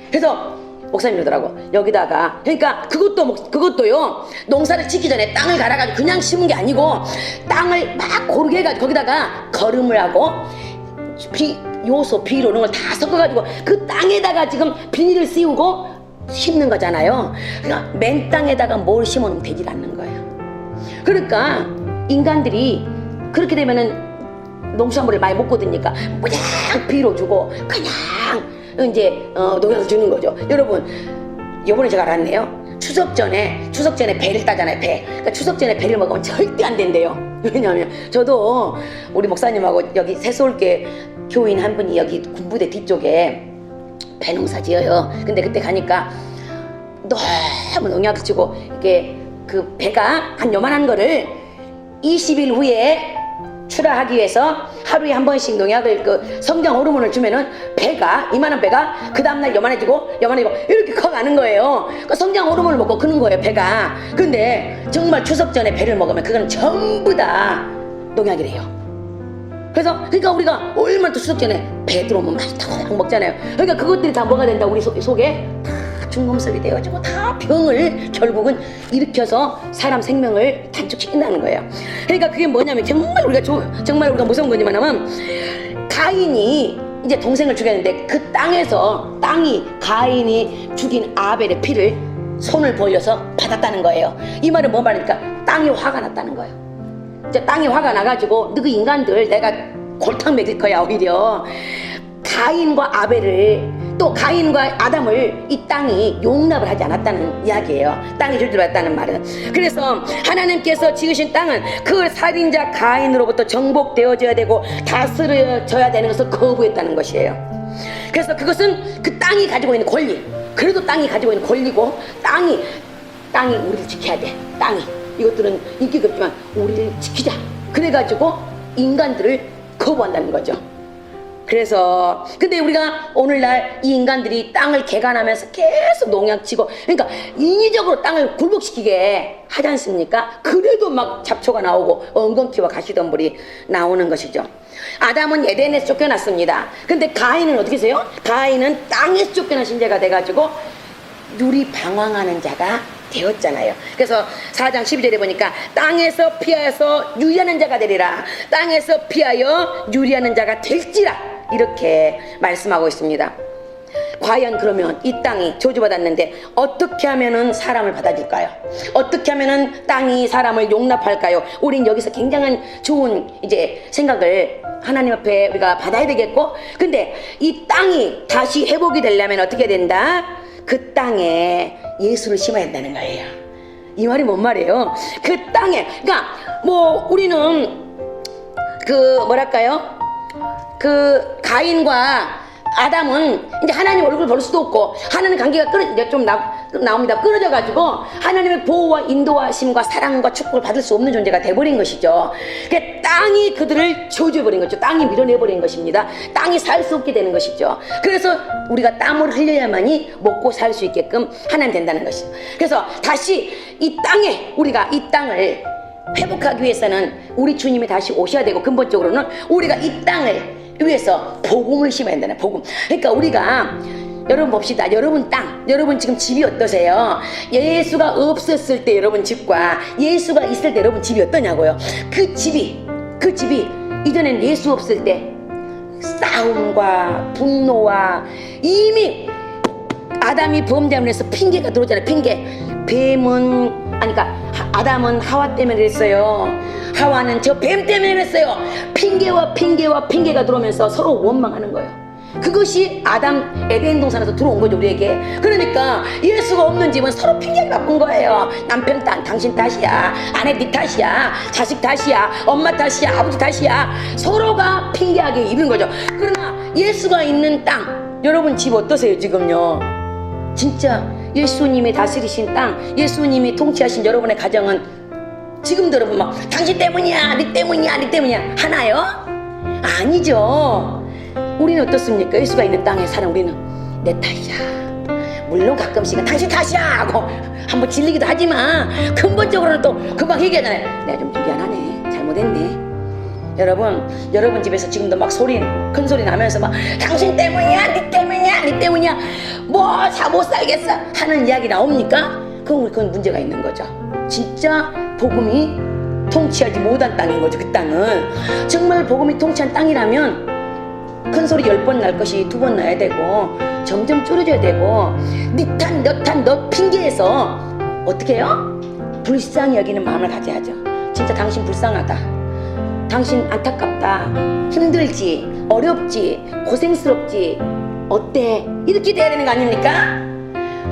그래서 목사님 이러더라고. 여기다가 그러니까 그것도요 농사를 짓기 전에 땅을 갈아가지고 그냥 심은 게 아니고 땅을 막 고르게 해가지고 거기다가 거름을 하고 요소 비료 이런 걸 다 섞어가지고 그 땅에다가 지금 비닐을 씌우고 심는 거잖아요. 그러니까 맨 땅에다가 뭘 심어놓으면 되질 않는 거예요. 그러니까 인간들이 그렇게 되면은 농수산물을 많이 못 거두니까 그냥 비료 주고 그냥 이제 농약을 주는 거죠. 여러분 요번에 제가 알았네요. 추석 전에 배를 따잖아요. 배. 그러니까 추석 전에 배를 먹으면 절대 안 된대요. 왜냐하면 저도 우리 목사님하고 여기 새서울교회 교인 한 분이 여기 군부대 뒤쪽에 배 농사 지어요. 근데 그때 가니까 너무 농약을 치고 이게 그 배가 한 요만한 거를 20일 후에 출하하기 위해서 하루에 한 번씩 농약을 그 성장 호르몬을 주면은 배가 이만한 배가 그 다음날 요만해지고 이렇게 커가는 거예요. 그 성장 호르몬을 먹고 크는 거예요 배가. 근데 정말 추석 전에 배를 먹으면 그건 전부 다 농약이래요. 그러니까 우리가 얼마나 또 추석 전에 배 들어오면 맛있다고 먹잖아요. 그러니까 그것들이 다 뭐가 된다 우리 속에 중금속이 되어지고 다 병을 결국은 일으켜서 사람 생명을 단축시킨다는 거예요. 그러니까 그게 뭐냐면 정말 우리가 무서운 거지만 하면 가인이 이제 동생을 죽였는데 그 땅이 가인이 죽인 아벨의 피를 손을 벌려서 받았다는 거예요. 이 말은 뭐 말입니까? 땅이 화가 났다는 거예요. 이제 땅이 화가 나가지고 너희 인간들 내가 골탕 먹일 거야. 오히려 가인과 아벨을 또 가인과 아담을 이 땅이 용납을 하지 않았다는 이야기예요. 땅이 저주받았다는 말은. 그래서 하나님께서 지으신 땅은 그 살인자 가인으로부터 정복되어져야 되고 다스려져야 되는 것을 거부했다는 것이에요. 그래서 그것은 그 땅이 가지고 있는 권리, 그래도 땅이 가지고 있는 권리고 땅이 우리를 지켜야 돼. 땅이 이것들은 인기가 없지만 우리를 지키자. 그래가지고 인간들을 거부한다는 거죠. 그래서 근데 우리가 오늘날 이 인간들이 땅을 개간하면서 계속 농약치고 그러니까 인위적으로 땅을 굴복시키게 하지 않습니까? 그래도 막 잡초가 나오고 엉겅퀴와 가시덤불이 나오는 것이죠. 아담은 에덴에서 쫓겨났습니다. 근데 가인은 어떻게 해서요? 가인은 땅에서 쫓겨난 신자가 돼가지고 유리방황하는 자가 되었잖아요. 그래서 4장 12절에 보니까 땅에서 피하여서 유리하는 자가 되리라. 땅에서 피하여 유리하는 자가 될지라. 이렇게 말씀하고 있습니다. 과연 그러면 이 땅이 저주받았는데 어떻게 하면은 사람을 받아줄까요? 어떻게 하면은 땅이 사람을 용납할까요? 우린 여기서 굉장한 좋은 이제 생각을 하나님 앞에 우리가 받아야 되겠고, 근데 이 땅이 다시 회복이 되려면 어떻게 된다? 그 땅에 예수를 심어야 한다는 거예요. 이 말이 뭔 말이에요? 그 땅에, 그러니까 뭐 우리는 그 뭐랄까요? 그 가인과 아담은 이제 하나님 얼굴 볼 수도 없고 하나님 관계가 이제 좀 나옵니다. 끊어져가지고 하나님의 보호와 인도하심과 사랑과 축복을 받을 수 없는 존재가 돼버린 것이죠. 그러니까 땅이 그들을 저주해버린 거죠. 땅이 밀어내버린 것입니다. 땅이 살 수 없게 되는 것이죠. 그래서 우리가 땀을 흘려야만이 먹고 살 수 있게끔 하나님 된다는 것이죠. 그래서 다시 이 땅에, 우리가 이 땅을 회복하기 위해서는 우리 주님이 다시 오셔야 되고, 근본적으로는 우리가 이 땅을 위해서 복음을 심어야 된다는, 복음. 그러니까 우리가, 여러분 봅시다. 여러분 땅, 여러분 지금 집이 어떠세요? 예수가 없었을 때 여러분 집과 예수가 있을 때 여러분 집이 어떠냐고요? 그 집이 이전엔 예수 없을 때 싸움과 분노와, 이미 아담이 범죄함을 해서 핑계가 들어오잖아요. 핑계. 그러니까 아담은 하와 때문에 그랬어요. 하와는 저 뱀 때문에 그랬어요. 핑계가 들어오면서 서로 원망하는 거예요. 그것이 아담 에덴 동산에서 들어온 거죠, 우리에게. 그러니까 예수가 없는 집은 서로 핑계를 바꾼 거예요. 남편 당신 탓이야, 아내 네 탓이야, 자식 탓이야, 엄마 탓이야, 아버지 탓이야. 서로가 핑계하게 입은 거죠. 그러나 예수가 있는 땅, 여러분 집 어떠세요 지금요? 진짜 예수님이 다스리신 땅, 예수님이 통치하신 여러분의 가정은 지금도 여러분 막 당신 때문이야, 네 때문이야, 네 때문이야 하나요? 아니죠. 우리는 어떻습니까? 예수가 있는 땅에 사는 우리는 내 탓이야, 물론 가끔씩은 당신 탓이야 하고 한번 질리기도 하지만 근본적으로는 또 금방 얘기하잖아요. 내가 좀 미안하네, 잘못했네. 여러분 집에서 지금도 막 큰 소리 나면서 막 당신 때문이야, 네 때문이야, 네 때문이야, 뭐 못 살겠어 하는 이야기 나옵니까? 그건 문제가 있는 거죠. 진짜 복음이 통치하지 못한 땅인 거죠. 그 땅은 정말 복음이 통치한 땅이라면 큰 소리 10번 날 것이 2번 나야 되고, 점점 줄여줘야 되고, 너 핑계해서 어떻게 해요? 불쌍히 여기는 마음을 가져야죠. 진짜 당신 불쌍하다, 당신 안타깝다, 힘들지, 어렵지, 고생스럽지, 어때? 이렇게 돼야 되는 거 아닙니까?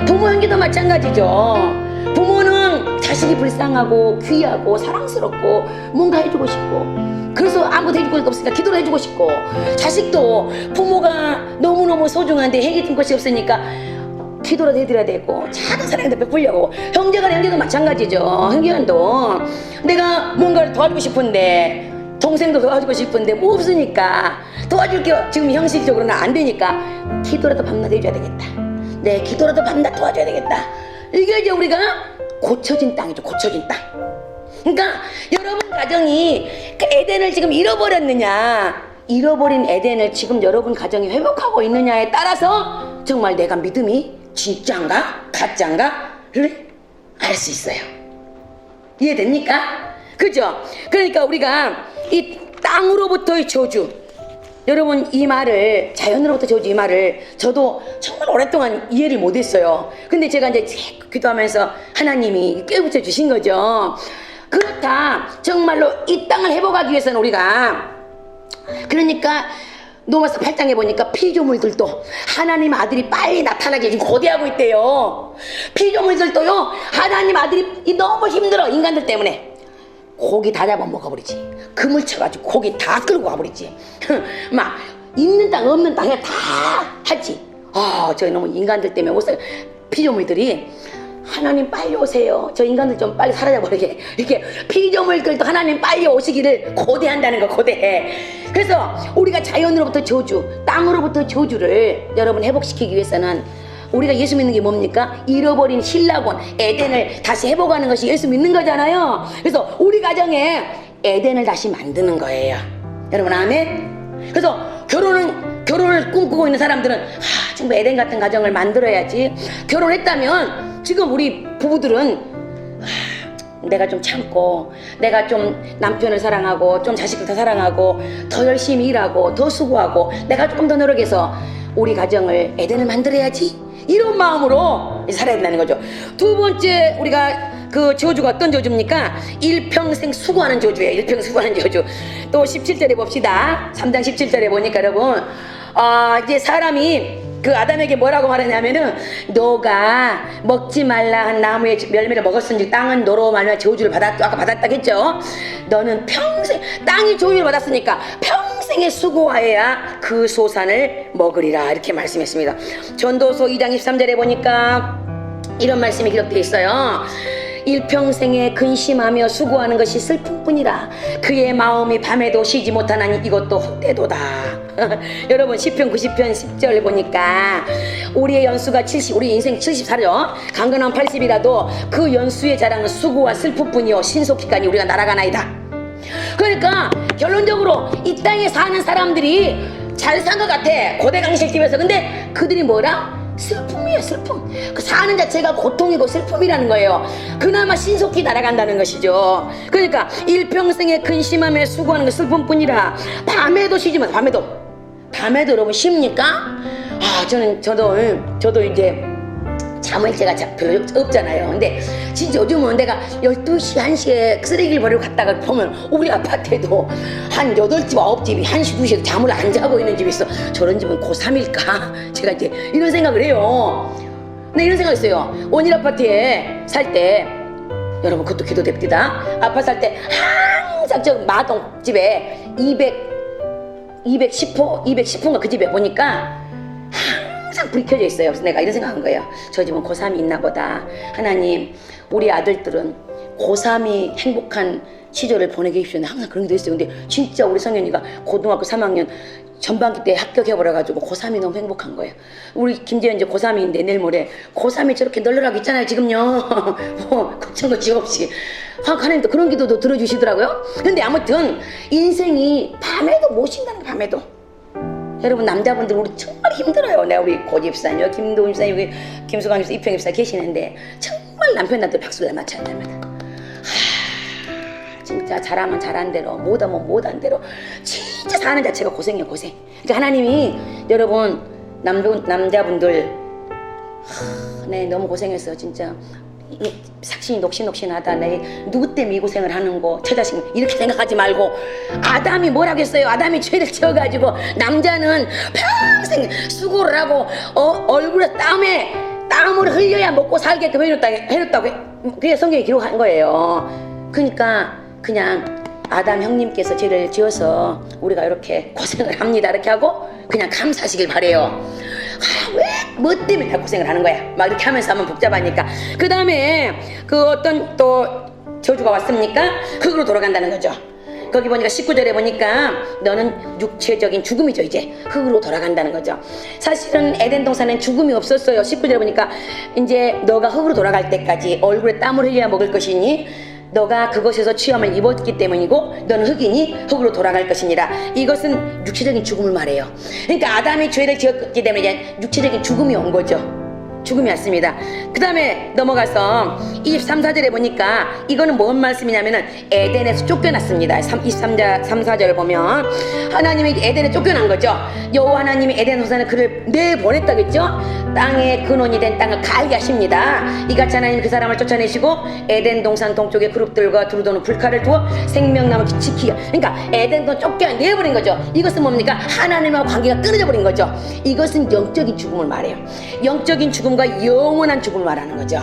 부모 관계도 마찬가지죠. 부모는 자식이 불쌍하고 귀하고 사랑스럽고 뭔가 해주고 싶고, 그래서 아무것도 해줄 것 없으니까 기도를 해주고 싶고, 자식도 부모가 너무너무 소중한데 해줄 것이 없으니까 기도라도 해드려야 되고, 작은 사랑도 베풀려고. 형제도 마찬가지죠. 형제간도 내가 뭔가를 도와주고 싶은데, 동생도 도와주고 싶은데 뭐 없으니까 도와줄 게 지금 형식적으로는 안 되니까 기도라도 밤낮 해줘야 되겠다, 네, 기도라도 밤낮 도와줘야 되겠다. 이게 이제 우리가 고쳐진 땅이죠. 고쳐진 땅. 그러니까 여러분 가정이 그 에덴을 지금 잃어버렸느냐, 잃어버린 에덴을 지금 여러분 가정이 회복하고 있느냐에 따라서 정말 내가 믿음이 진짜인가 가짜인가를 알 수 있어요. 이해됩니까? 그죠? 그러니까 우리가 이 땅으로부터의 저주, 여러분 이 말을, 자연으로부터 저주, 이 말을 저도 정말 오랫동안 이해를 못했어요. 근데 제가 이제 기도하면서 하나님이 깨우쳐 주신 거죠. 그렇다, 정말로 이 땅을 회복하기 위해서는 우리가, 그러니까 로마서 8장에 보니까 피조물들도 하나님 아들이 빨리 나타나게 지금 고대하고 있대요. 피조물들도요, 하나님 아들이 너무 힘들어, 인간들 때문에 고기 다 잡아 먹어버리지, 그물 쳐가지고 고기 다 끌고 가버리지. 막 있는 땅 없는 땅에 다 하지. 저 너무 인간들 때문에 못 살. 피조물들이 하나님 빨리 오세요, 저 인간들 좀 빨리 사라져버리게, 이렇게 피조물들도 하나님 빨리 오시기를 고대한다는 거, 고대해. 그래서 우리가 자연으로부터 저주, 땅으로부터 저주를 여러분 회복시키기 위해서는 우리가 예수 믿는 게 뭡니까? 잃어버린 신라곤 에덴을 다시 회복하는 것이 예수 믿는 거잖아요. 그래서 우리 가정에 에덴을 다시 만드는 거예요. 여러분 아멘? 그래서 결혼을 꿈꾸고 있는 사람들은 정말 에덴 같은 가정을 만들어야지. 결혼했다면 지금 우리 부부들은 내가 좀 참고, 내가 좀 남편을 사랑하고, 좀 자식을 더 사랑하고, 더 열심히 일하고, 더 수고하고, 내가 조금 더 노력해서 우리 가정을 에덴을 만들어야지, 이런 마음으로 살아야 된다는 거죠. 두 번째, 우리가 그 저주가 어떤 저주입니까? 일평생 수고하는 저주예요. 일평생 수고하는 저주. 또 17절에 봅시다. 3장 17절에 보니까 여러분, 이제 사람이 그 아담에게 뭐라고 말하냐면은, 너가 먹지 말라 한 나무의 열매를 먹었은지 땅은 너로 말미암아 저주를 받았다, 아까 받았다 했죠. 너는 평생, 땅이 저주를 받았으니까 평생의 수고하여야 그 소산을 먹으리라, 이렇게 말씀했습니다. 전도서 2장 23절에 보니까 이런 말씀이 기록되어 있어요. 일평생에 근심하며 수고하는 것이 슬픔뿐이라 그의 마음이 밤에도 쉬지 못하나니 이것도 헛되도다. 여러분 시편 90편 10절 보니까 우리의 연수가 70, 우리 인생 74죠. 강건한 80이라도 그 연수의 자랑은 수고와 슬픔뿐이요 신속히까지 우리가 날아가나이다. 그러니까 결론적으로 이 땅에 사는 사람들이 잘 산 것 같아, 고대 강실집에서. 근데 그들이 뭐라? 슬픔이에요. 슬픔. 그 사는 자체가 고통이고 슬픔이라는 거예요. 그나마 신속히 날아간다는 것이죠. 그러니까 일평생에 근심하며 수고하는 것 슬픔뿐이라 밤에도 쉬지 마. 밤에도 여러분 쉽니까? 저도 이제 잠을 제가 별로 없잖아요. 근데 진짜 요즘은 내가 12시, 1시에 쓰레기를 버리러 갔다가 보면 우리 아파트에도 한 8집, 9집이 1시, 2시에도 잠을 안 자고 있는 집이 있어. 저런 집은 고3일까? 제가 이제 이런 생각을 해요. 근데 이런 생각이 있어요. 원일 아파트에 살 때, 여러분 그것도 기도됩니다. 아파트 살 때 항상 저 마동 집에 210호인가 그 집에 보니까 항상 불이 켜져 있어요. 그래서 내가 이런 생각한 거예요. 저 집은 고3이 있나 보다. 하나님, 우리 아들들은 고3이 행복한 시절을 보내게 해주셨는데 항상 그런 게 돼 있어요. 근데 진짜 우리 성현이가 고등학교 3학년 전반기 때 합격해버려가지고 고3이 너무 행복한 거예요. 우리 김재현 이제 고3인데 내일 모레 고3이 저렇게 널널하게 있잖아요 지금요. 뭐 걱정도 지금 없이 하나님도 그런 기도도 들어주시더라고요. 근데 아무튼 인생이 밤에도 못 쉰다는 거예요. 밤에도. 여러분 남자분들 우리 정말 힘들어요. 내가 우리 고집사님, 김도훈 집사, 여기 김수광 집사, 이평 집사 계시는데 정말 남편한테 박수를 맞춰야 됩니다. 진짜 잘하면 잘한 대로, 못하면 못한 대로 진짜 사는 자체가 고생이에요. 고생. 그러니까 하나님이 여러분 남자분들 네 너무 고생했어요. 진짜 삭신이 녹신하다. 내 누구 때문에 이 고생을 하는 거 저 자식 이렇게 생각하지 말고 아담이 뭘 하겠어요. 아담이 죄를 지어가지고 남자는 평생 수고를 하고 얼굴에 땀을 흘려야 먹고 살게끔 해줬다고 그게 성경에 기록한 거예요. 그러니까 그냥 아담 형님께서 죄를 지어서 우리가 이렇게 고생을 합니다 이렇게 하고 그냥 감사하시길 바래요. 왜? 뭐 때문에 다 고생을 하는 거야? 막 이렇게 하면서 하면 복잡하니까. 그 다음에 그 어떤 또 저주가 왔습니까? 흙으로 돌아간다는 거죠. 거기 보니까 19절에 보니까 너는 육체적인 죽음이죠. 이제 흙으로 돌아간다는 거죠. 사실은 에덴 동산엔 죽음이 없었어요. 19절에 보니까 이제 너가 흙으로 돌아갈 때까지 얼굴에 땀을 흘려야 먹을 것이니 너가 그것에서 취함을 입었기 때문이고 너는 흙이니 흙으로 돌아갈 것이니라. 이것은 육체적인 죽음을 말해요. 그러니까 아담이 죄를 지었기 때문에 이제 육체적인 죽음이 온 거죠. 죽음이 왔습니다. 그 다음에 넘어가서 23, 4절에 보니까 이거는 뭔 말씀이냐면은 에덴에서 쫓겨났습니다. 23, 4절을 보면 하나님이 에덴에 쫓겨난 거죠. 여호와 하나님이 에덴 동산에 그를 내보냈다겠죠. 땅의 근원이 된 땅을 갈게 하십니다. 이같이 하나님이 그 사람을 쫓아내시고 에덴 동산 동쪽에 그룹들과 두루도는 불칼을 두어 생명나무 지키게. 그러니까 에덴 동산 쫓겨내버린 거죠. 이것은 뭡니까? 하나님과 관계가 끊어져 버린 거죠. 이것은 영적인 죽음을 말해요. 영적인 죽음과 영원한 죽음을 말하는 거죠.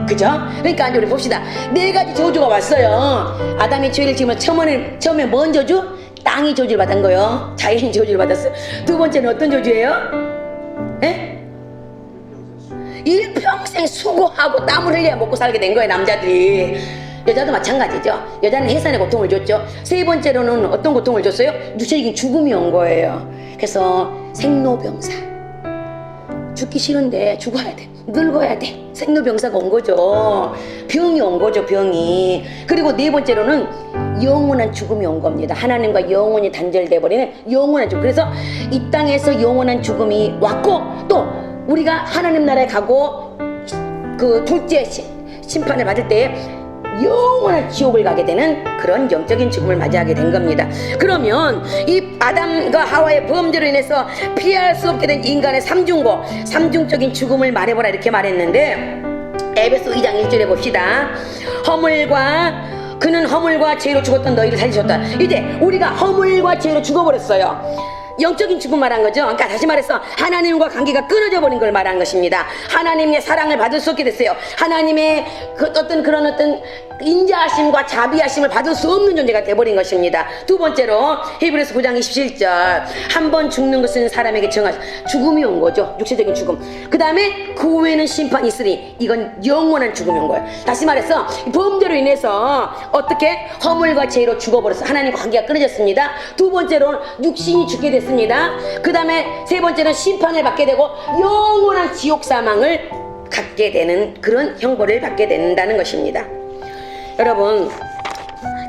그죠? 그러니까 우리 봅시다. 4가지 저주가 왔어요. 아담이 죄를 지으면 처음에 뭔 저주? 땅이 저주를 받은 거예요. 자연이 저주를 받았어요. 두 번째는 어떤 저주예요? 에? 일평생 수고하고 땀을 흘려야 먹고 살게 된 거예요. 남자들이. 여자도 마찬가지죠. 여자는 해산의 고통을 줬죠. 세 번째로는 어떤 고통을 줬어요? 육체적인 죽음이 온 거예요. 그래서 생로병사. 죽기 싫은데 죽어야 돼. 늙어야 돼. 생로병사가 온 거죠. 병이 온 거죠. 병이. 그리고 4번째로는 영원한 죽음이 온 겁니다. 하나님과 영원히 단절돼 버리는 영원한 죽음. 그래서 이 땅에서 영원한 죽음이 왔고 또 우리가 하나님 나라에 가고 그 둘째 심판을 받을 때에 영원한 지옥을 가게 되는 그런 영적인 죽음을 맞이하게 된 겁니다. 그러면 이 아담과 하와의 범죄로 인해서 피할 수 없게 된 인간의 삼중적인 죽음을 말해보라 이렇게 말했는데 에베소 2장 1절에 봅시다. 그는 허물과 죄로 죽었던 너희를 살리셨다. 이제 우리가 허물과 죄로 죽어버렸어요. 영적인 죽음 말한 거죠. 그러니까 다시 말해서 하나님과 관계가 끊어져 버린 걸 말한 것입니다. 하나님의 사랑을 받을 수 없게 됐어요. 하나님의 어떤 인자하심과 자비하심을 받을 수 없는 존재가 돼버린 것입니다. 두 번째로 히브리서 9장 27절 한 번 죽는 것은 사람에게 정한 죽음이 온 거죠. 육체적인 죽음. 그 다음에 그 후에는 심판이 있으니 이건 영원한 죽음이 온 거예요. 다시 말해서 범죄로 인해서 어떻게 허물과 죄로 죽어버렸어. 하나님과 관계가 끊어졌습니다. 두 번째로는 육신이 죽게 됐습니다. 그 다음에 세 번째는 심판을 받게 되고 영원한 지옥 사망을 갖게 되는 그런 형벌을 받게 된다는 것입니다. 여러분,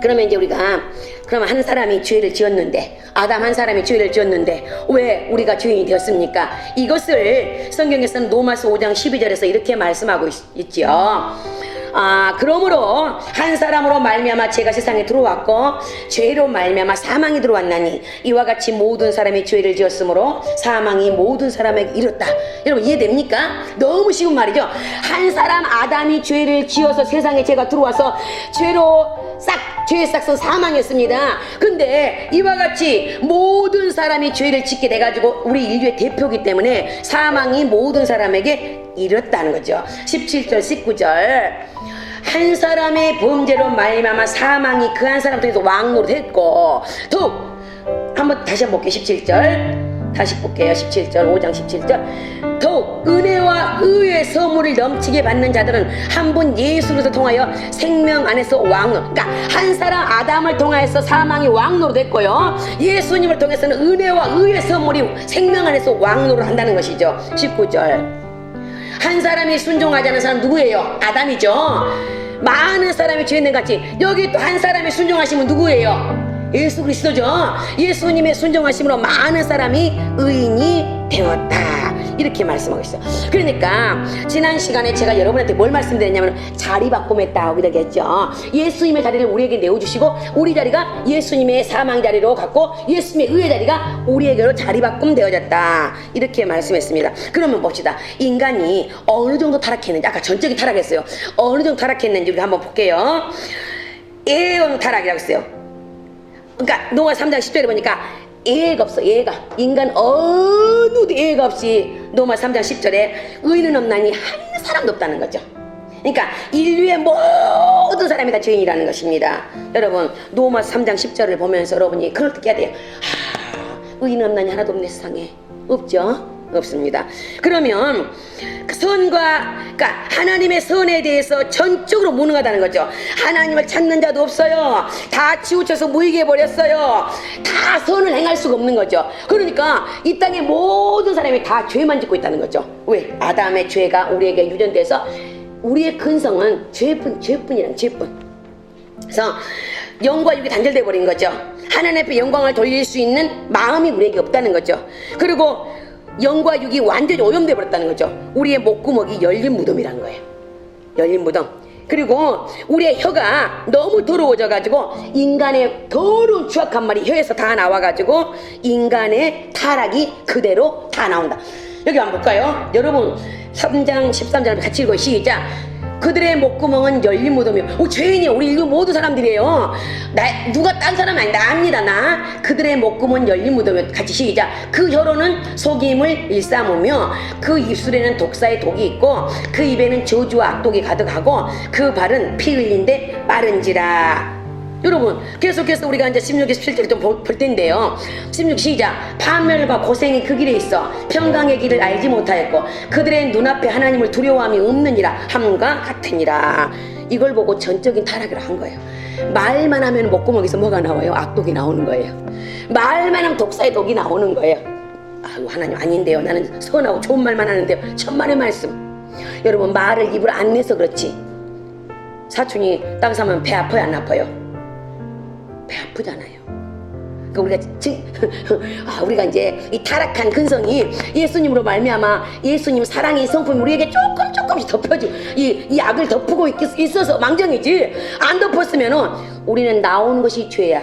그러면 이제 우리가 그러면 한 사람이 죄를 지었는데, 아담 한 사람이 죄를 지었는데 왜 우리가 죄인이 되었습니까? 이것을 성경에서는 로마서 5장 12절에서 이렇게 말씀하고 있지요. 그러므로 한 사람으로 말미암아 죄가 세상에 들어왔고 죄로 말미암아 사망이 들어왔나니 이와 같이 모든 사람이 죄를 지었으므로 사망이 모든 사람에게 이뤘다. 여러분 이해됩니까? 너무 쉬운 말이죠. 한 사람 아담이 죄를 지어서 세상에 죄가 들어와서 죄의 싹은 사망이었습니다. 근데 이와 같이 모든 사람이 죄를 짓게 돼가지고 우리 인류의 대표이기 때문에 사망이 모든 사람에게 이뤘다는 거죠. 17절 19절 한 사람의 범죄로 말미암아 사망이 그 한 사람 통해서 왕노릇 했고 더욱 다시 한번 볼게요. 17절 다시 볼게요. 17절 5장 17절 더욱 은혜와 의의 선물을 넘치게 받는 자들은 한 분 예수를 통하여 생명 안에서 왕노릇, 그러니까 한 사람 아담을 통하여서 사망이 왕노릇 했고요, 예수님을 통해서는 은혜와 의의 선물이 생명 안에서 왕노릇 한다는 것이죠. 19절 한 사람이 순종하지 않은 사람 누구예요? 아담이죠. 많은 사람이 죄는 같이 여기 또 한 사람이 순종하시면 누구예요? 예수 그리스도죠. 예수님의 순종하심으로 많은 사람이 의인이 되었다. 이렇게 말씀하고 있어요. 그러니까 지난 시간에 제가 여러분한테 뭘 말씀드렸냐면 자리바꿈했다 이렇게 했죠. 예수님의 자리를 우리에게 내어주시고 우리 자리가 예수님의 사망 자리로 갔고 예수님의 의의 자리가 우리에게로 자리바꿈 되어졌다. 이렇게 말씀했습니다. 그러면 봅시다. 인간이 어느 정도 타락했는지, 아까 전적인 타락했어요. 어느 정도 타락했는지 우리 한번 볼게요. 예언 타락이라고 했어요. 그러니까 노아 3장 10절에 보니까 예가 없어. 예가 인간 어느도 예가 없이 노아 3장 10절에 의인은 없나니 한 사람도 없다는 거죠. 그러니까 인류의 모든 사람이 다 죄인이라는 것입니다. 여러분 노아 3장 10절을 보면서 여러분이 그걸 어떻게 해야 돼요? 의인은 없나니 하나도 없네 세상에. 없죠? 없습니다. 그러면 그 그러니까 하나님의 선에 대해서 전적으로 무능하다는 거죠. 하나님을 찾는 자도 없어요. 다 치우쳐서 무익해 버렸어요. 다 선을 행할 수가 없는 거죠. 그러니까 이 땅의 모든 사람이 다 죄만 짓고 있다는 거죠. 왜? 아담의 죄가 우리에게 유전돼서 우리의 근성은 죄뿐이란 죄뿐. 그래서 영과 육이 단절돼 버린 거죠. 하나님 앞에 영광을 돌릴 수 있는 마음이 우리에게 없다는 거죠. 그리고 영과 육이 완전히 오염돼 버렸다는 거죠. 우리의 목구멍이 열린 무덤이란 거예요. 열린 무덤. 그리고 우리의 혀가 너무 더러워져 가지고 인간의 더러운 추악한 말이 혀에서 다 나와 가지고 인간의 타락이 그대로 다 나온다. 여기 한번 볼까요? 여러분 3장 13절 같이 읽어요. 시작. 그들의 목구멍은 열린 무덤이요. 죄인이에요. 우리 인류 모든 사람들이에요. 누가 딴 사람이 아니 나입니다. 나. 그들의 목구멍은 열린 무덤이요. 같이 시작. 그 혀로는 속임을 일삼으며 그 입술에는 독사의 독이 있고 그 입에는 저주와 악독이 가득하고 그 발은 피 흘린데 빠른지라. 여러분 계속해서 우리가 이제 16, 17절을 좀 볼 텐데요. 16 시작. 파멸과 고생이 그 길에 있어 평강의 길을 알지 못하였고 그들의 눈앞에 하나님을 두려워함이 없느니라 함과 같으니라. 이걸 보고 전적인 타락을 한 거예요. 말만 하면 목구멍에서 뭐가 나와요? 악독이 나오는 거예요. 말만 하면 독사의 독이 나오는 거예요. 아유 하나님 아닌데요. 나는 선하고 좋은 말만 하는데요. 천만의 말씀. 여러분 말을 입으로 안 내서 그렇지. 사촌이 땅 사면 배 아파요 안 아파요? 배 아프잖아요. 그러니까 우리가 이제 이 타락한 근성이 예수님으로 말미암아 예수님 사랑의 성품이 우리에게 조금씩 덮여줘. 이 악을 덮고 있어서 망정이지. 안 덮었으면은 우리는 나오는 것이 죄야.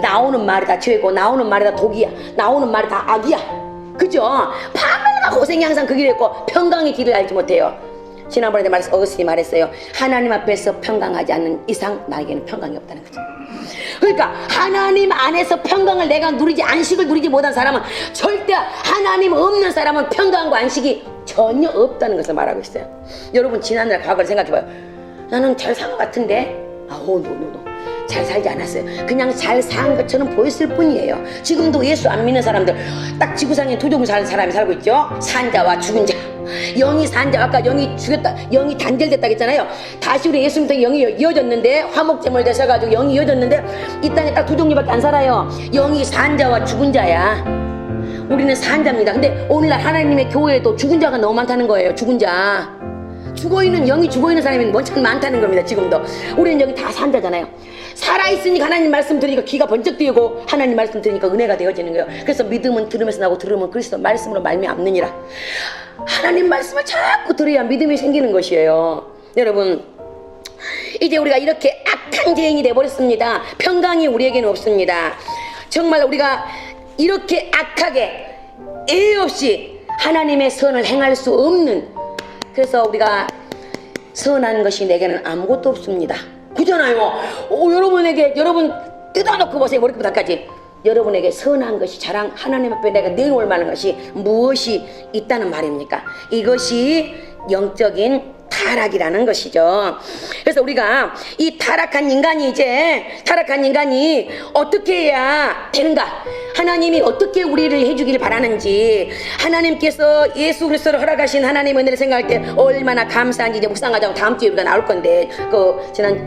나오는 말이 다 죄고 나오는 말이 다 독이야. 나오는 말이 다 악이야. 그죠? 파멸과 고생이 항상 그 길에 있고 평강의 길을 알지 못해요. 지난번에 어거스틴이 말했어요. 하나님 앞에서 평강하지 않는 이상 나에게는 평강이 없다는 거죠. 그러니까 하나님 안에서 평강을 내가 안식을 누리지 못한 사람은 절대 하나님 없는 사람은 평강과 안식이 전혀 없다는 것을 말하고 있어요. 여러분 지난날 과거를 생각해봐요. 나는 잘 산 것 같은데 노. 잘 살지 않았어요. 그냥 잘 산 것처럼 보였을 뿐이에요. 지금도 예수 안 믿는 사람들 딱 지구상에 두 종류 사는 사람이 살고 있죠. 산자와 죽은 자. 영이 산자, 아까 영이 죽였다, 영이 단절됐다 했잖아요. 다시 우리 예수 믿는 영이 이어졌는데, 화목제물 되셔가지고 영이 이어졌는데 이 땅에 딱 두 종류밖에 안 살아요. 영이 산자와 죽은 자야. 우리는 산자입니다. 근데 오늘날 하나님의 교회에도 죽은 자가 너무 많다는 거예요. 죽은 자. 죽어있는, 영이 죽어있는 사람이 먼저 많다는 겁니다. 지금도 우리는 여기 다 산자잖아요. 살아있으니까 하나님 말씀 들으니까 귀가 번쩍 뜨이고, 하나님 말씀 들으니까 은혜가 되어지는 거예요. 그래서 믿음은 들으면서 나고, 들으면 그리스도 말씀으로 말미암느니라. 하나님 말씀을 자꾸 들어야 믿음이 생기는 것이에요. 여러분, 이제 우리가 이렇게 악한 죄인이 되어버렸습니다. 평강이 우리에게는 없습니다. 정말 우리가 이렇게 악하게 애 없이 하나님의 선을 행할 수 없는, 그래서 우리가 선한 것이 내게는 아무것도 없습니다. 그잖아요. 여러분에게, 여러분 뜯어놓고 보세요. 머리부터까지. 여러분에게 선한 것이 자랑, 하나님 앞에 내가 내놓을 만한 것이 무엇이 있다는 말입니까? 이것이 영적인 타락이라는 것이죠. 그래서 우리가 이 타락한 인간이 어떻게 해야 되는가? 하나님이 어떻게 우리를 해주길 바라는지, 하나님께서 예수 그리스도를 허락하신 하나님의 은혜를 생각할 때 얼마나 감사한지 이제 묵상하자고 다음 주에 우리가 나올 건데,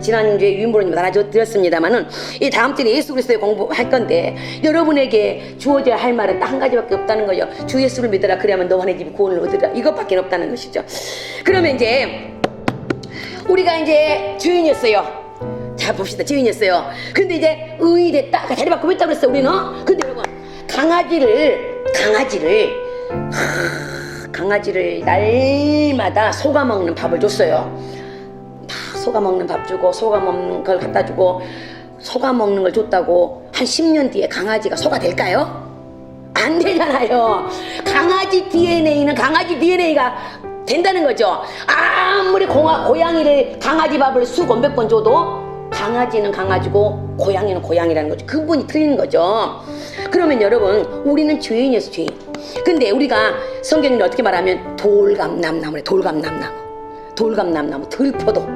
지난주에 유인부로님 나눠드렸습니다만은 이 다음 주에 예수 그리스도의 공부할 건데, 여러분에게 주어져야 할 말은 딱 한 가지밖에 없다는 거예요. 주 예수를 믿으라, 그래야만 너만의 집이 구원을 얻으리라. 이것밖에 없다는 것이죠. 그러면 이제 우리가 이제 죄인이었어요. 자, 봅시다. 죄인이었어요. 근데 이제 의인이 됐다. 아까 자리 바꾸고 했다고 그랬어요, 우리는. 근데 여러분, 강아지를 날마다 속아 먹는 밥을 줬어요. 다 속아 먹는 밥 주고, 속아 먹는 걸 갖다 주고, 속아 먹는 걸 줬다고 한 10년 뒤에 강아지가 소가 될까요? 안 되잖아요. 강아지 DNA는 강아지 DNA가 된다는 거죠. 아무리 고양이를 강아지 밥을 수건 몇 번 줘도 강아지는 강아지고 고양이는 고양이라는 거죠. 그분이 틀린 거죠. 그러면 여러분, 우리는 죄인이었어, 죄인. 근데 우리가 성경이 어떻게 말하면 돌감남나무래. 돌감남나무, 들포도.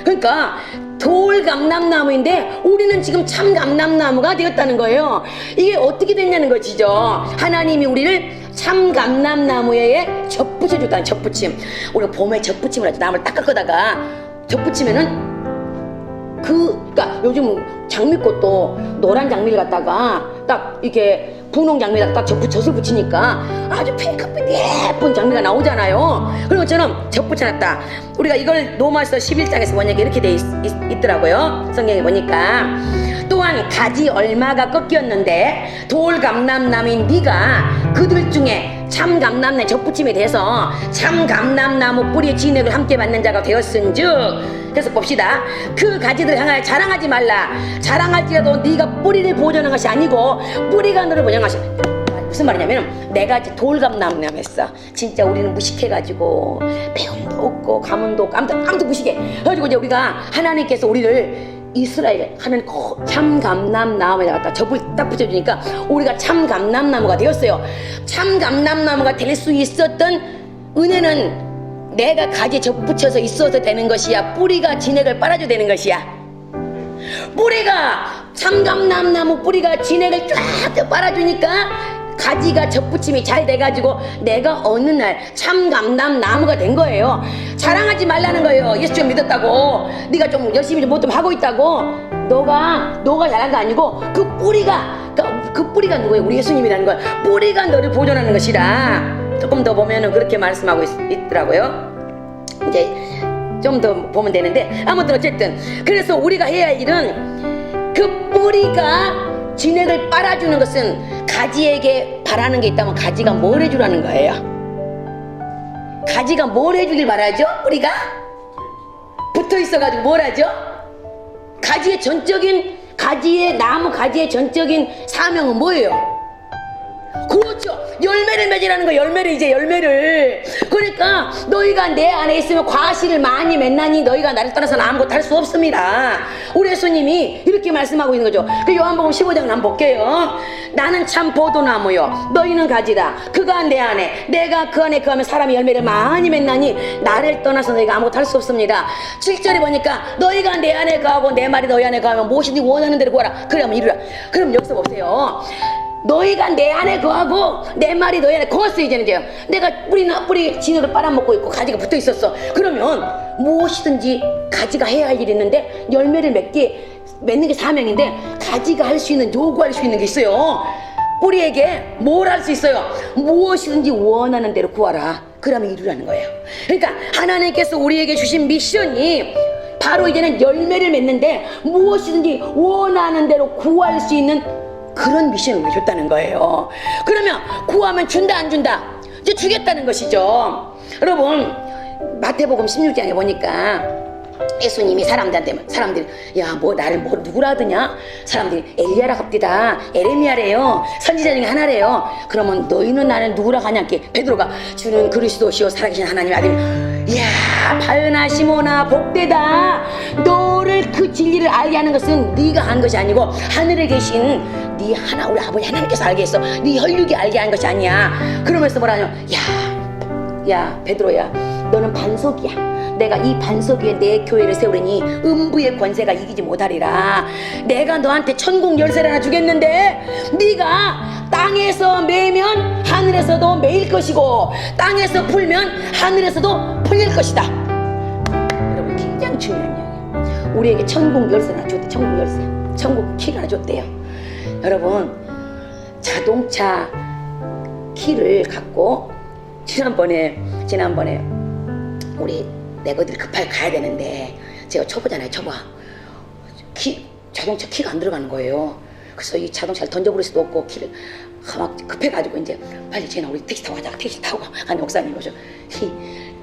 그러니까 돌감남나무인데 우리는 지금 참감남나무가 되었다는 거예요. 이게 어떻게 됐냐는 것이죠. 하나님이 우리를 참감남나무에 접붙여줬다는, 우리가 봄에 접붙임을 하죠. 나무를 딱 깎아다가 접붙이면은 그러니까 요즘 장미꽃도 노란 장미를 갖다가 딱 이렇게 분홍 장미에다 딱 젖을 붙이니까 아주 핑크빛 예쁜 장미가 나오잖아요. 그런 것처럼 젖붙여놨다. 우리가 이걸 로마서 11장에서 보니까 이렇게 돼 있더라고요. 성경에 보니까. 또한 가지 얼마가 꺾였는데 돌감람나무인 네가 그들 중에 참감람나무에 젖붙임에 대해서 참감람나무 뿌리의 진액을 함께 받는 자가 되었은즉, 그래서 봅시다. 그 가지들 향하여 자랑하지 말라. 자랑할지라도 네가 뿌리를 보존한 것이 아니고 뿌리가 너를 보존하시. 무슨 말이냐면, 내가 돌감나무였어. 진짜 우리는 무식해가지고 배움도 없고 가문도 없고 아무도 무식해. 그래가지고 이제 우리가 하나님께서 우리를 이스라엘 하는 참감람나무에다 갖다 접을 딱 붙여주니까 우리가 참감람나무가 되었어요. 참감람나무가 될 수 있었던 은혜는 내가 가지에 접붙여서 있어서 되는 것이야. 뿌리가 진액을 빨아줘야 되는 것이야. 뿌리가, 참감람나무 뿌리가 진액을 쫙 빨아주니까 가지가 접붙임이 잘 돼가지고 내가 어느 날 참감람나무가 된 거예요. 자랑하지 말라는 거예요. 예수 좀 믿었다고, 네가 좀 열심히 뭐 좀 하고 있다고. 너가 잘한 거 아니고 그 뿌리가 누구예요? 우리 예수님이라는 거야. 뿌리가 너를 보존하는 것이라. 조금 더 보면은 그렇게 말씀하고 있더라고요. 이제 좀 더 보면 되는데, 아무튼 어쨌든 그래서 우리가 해야 할 일은 그 뿌리가 진액을 빨아주는 것은 가지에게 바라는 게 있다면 가지가 뭘 해주라는 거예요? 가지가 뭘 해주길 바라죠? 뿌리가 붙어 있어가지고 뭘 하죠? 가지의 전적인 사명은 뭐예요? 그렇죠. 열매를 맺으라는 거. 열매를 이제 열매를. 그러니까 너희가 내 안에 있으면 과실을 많이 맺나니 너희가 나를 떠나서는 아무것도 할 수 없습니다. 우리 예수님이 이렇게 말씀하고 있는 거죠. 그 요한복음 15장 한번 볼게요. 나는 참 포도나무요 너희는 가지다. 그가 내 안에 내가 그 안에 거하면 사람이 열매를 많이 맺나니 나를 떠나서 너희가 아무것도 할 수 없습니다. 7절에 보니까 너희가 내 안에 거하고 내 말이 너희 안에 거하면 무엇이든지 원하는 대로 구하라. 그러면 이루라. 그럼 여기서 보세요. 너희가 내 안에 거하고 내 말이 너희 안에 거했어. 이제는 이제 내가 뿌리 진으로 빨아먹고 있고 가지가 붙어 있었어. 그러면 무엇이든지 가지가 해야 할 일이 있는데 열매를 맺는 게 사명인데 가지가 할 수 있는 요구할 수 있는 게 있어요. 뿌리에게 뭘 할 수 있어요? 무엇이든지 원하는 대로 구하라. 그러면 이루라는 거예요. 그러니까 하나님께서 우리에게 주신 미션이 바로 이제는 열매를 맺는데 무엇이든지 원하는 대로 구할 수 있는 그런 미션을 우리 줬다는 거예요. 그러면 구하면 준다 안 준다? 이제 주겠다는 것이죠. 여러분 마태복음 16장에 보니까 예수님이 사람들이 야 뭐 나를 뭐 누구라 하더냐? 사람들이 엘리야라 합디다. 에레미야래요. 선지자 중에 하나래요. 그러면 너희는 나를 누구라 하냐? 베드로가 주는 그리스도시요 살아계신 하나님의 아들. 이야 바요나 시모나 복되다. 너를 그 진리를 알게 하는 것은 네가 한 것이 아니고 하늘에 계신 네 하나 우리 아버지 하나님께서 알게 했어. 네 혈육이 알게 한 것이 아니야. 그러면서 뭐라냐? 야 베드로야 너는 반석이야. 내가 이 반석 위에 내 교회를 세우리니 음부의 권세가 이기지 못하리라. 내가 너한테 천국 열쇠를 하나 주겠는데 네가 땅에서 매면 하늘에서도 매일 것이고 땅에서 풀면 하늘에서도 풀릴 것이다. 여러분 굉장히 중요한 이야기예요. 우리에게 천국 열쇠를 하나 줬대. 천국 열쇠, 천국 키를 하나 줬대요. 여러분 자동차 키를 갖고 지난번에 우리 내가 어디를 급하게 가야 되는데 제가 초보잖아요. 초보. 자동차 키가 안 들어가는 거예요. 그래서 이 자동차를 던져버릴 수도 없고 키를 막 급해가지고 이제 빨리 쟤나 우리 택시 타고 가자. 택시 타고 아니 목사님 오셔.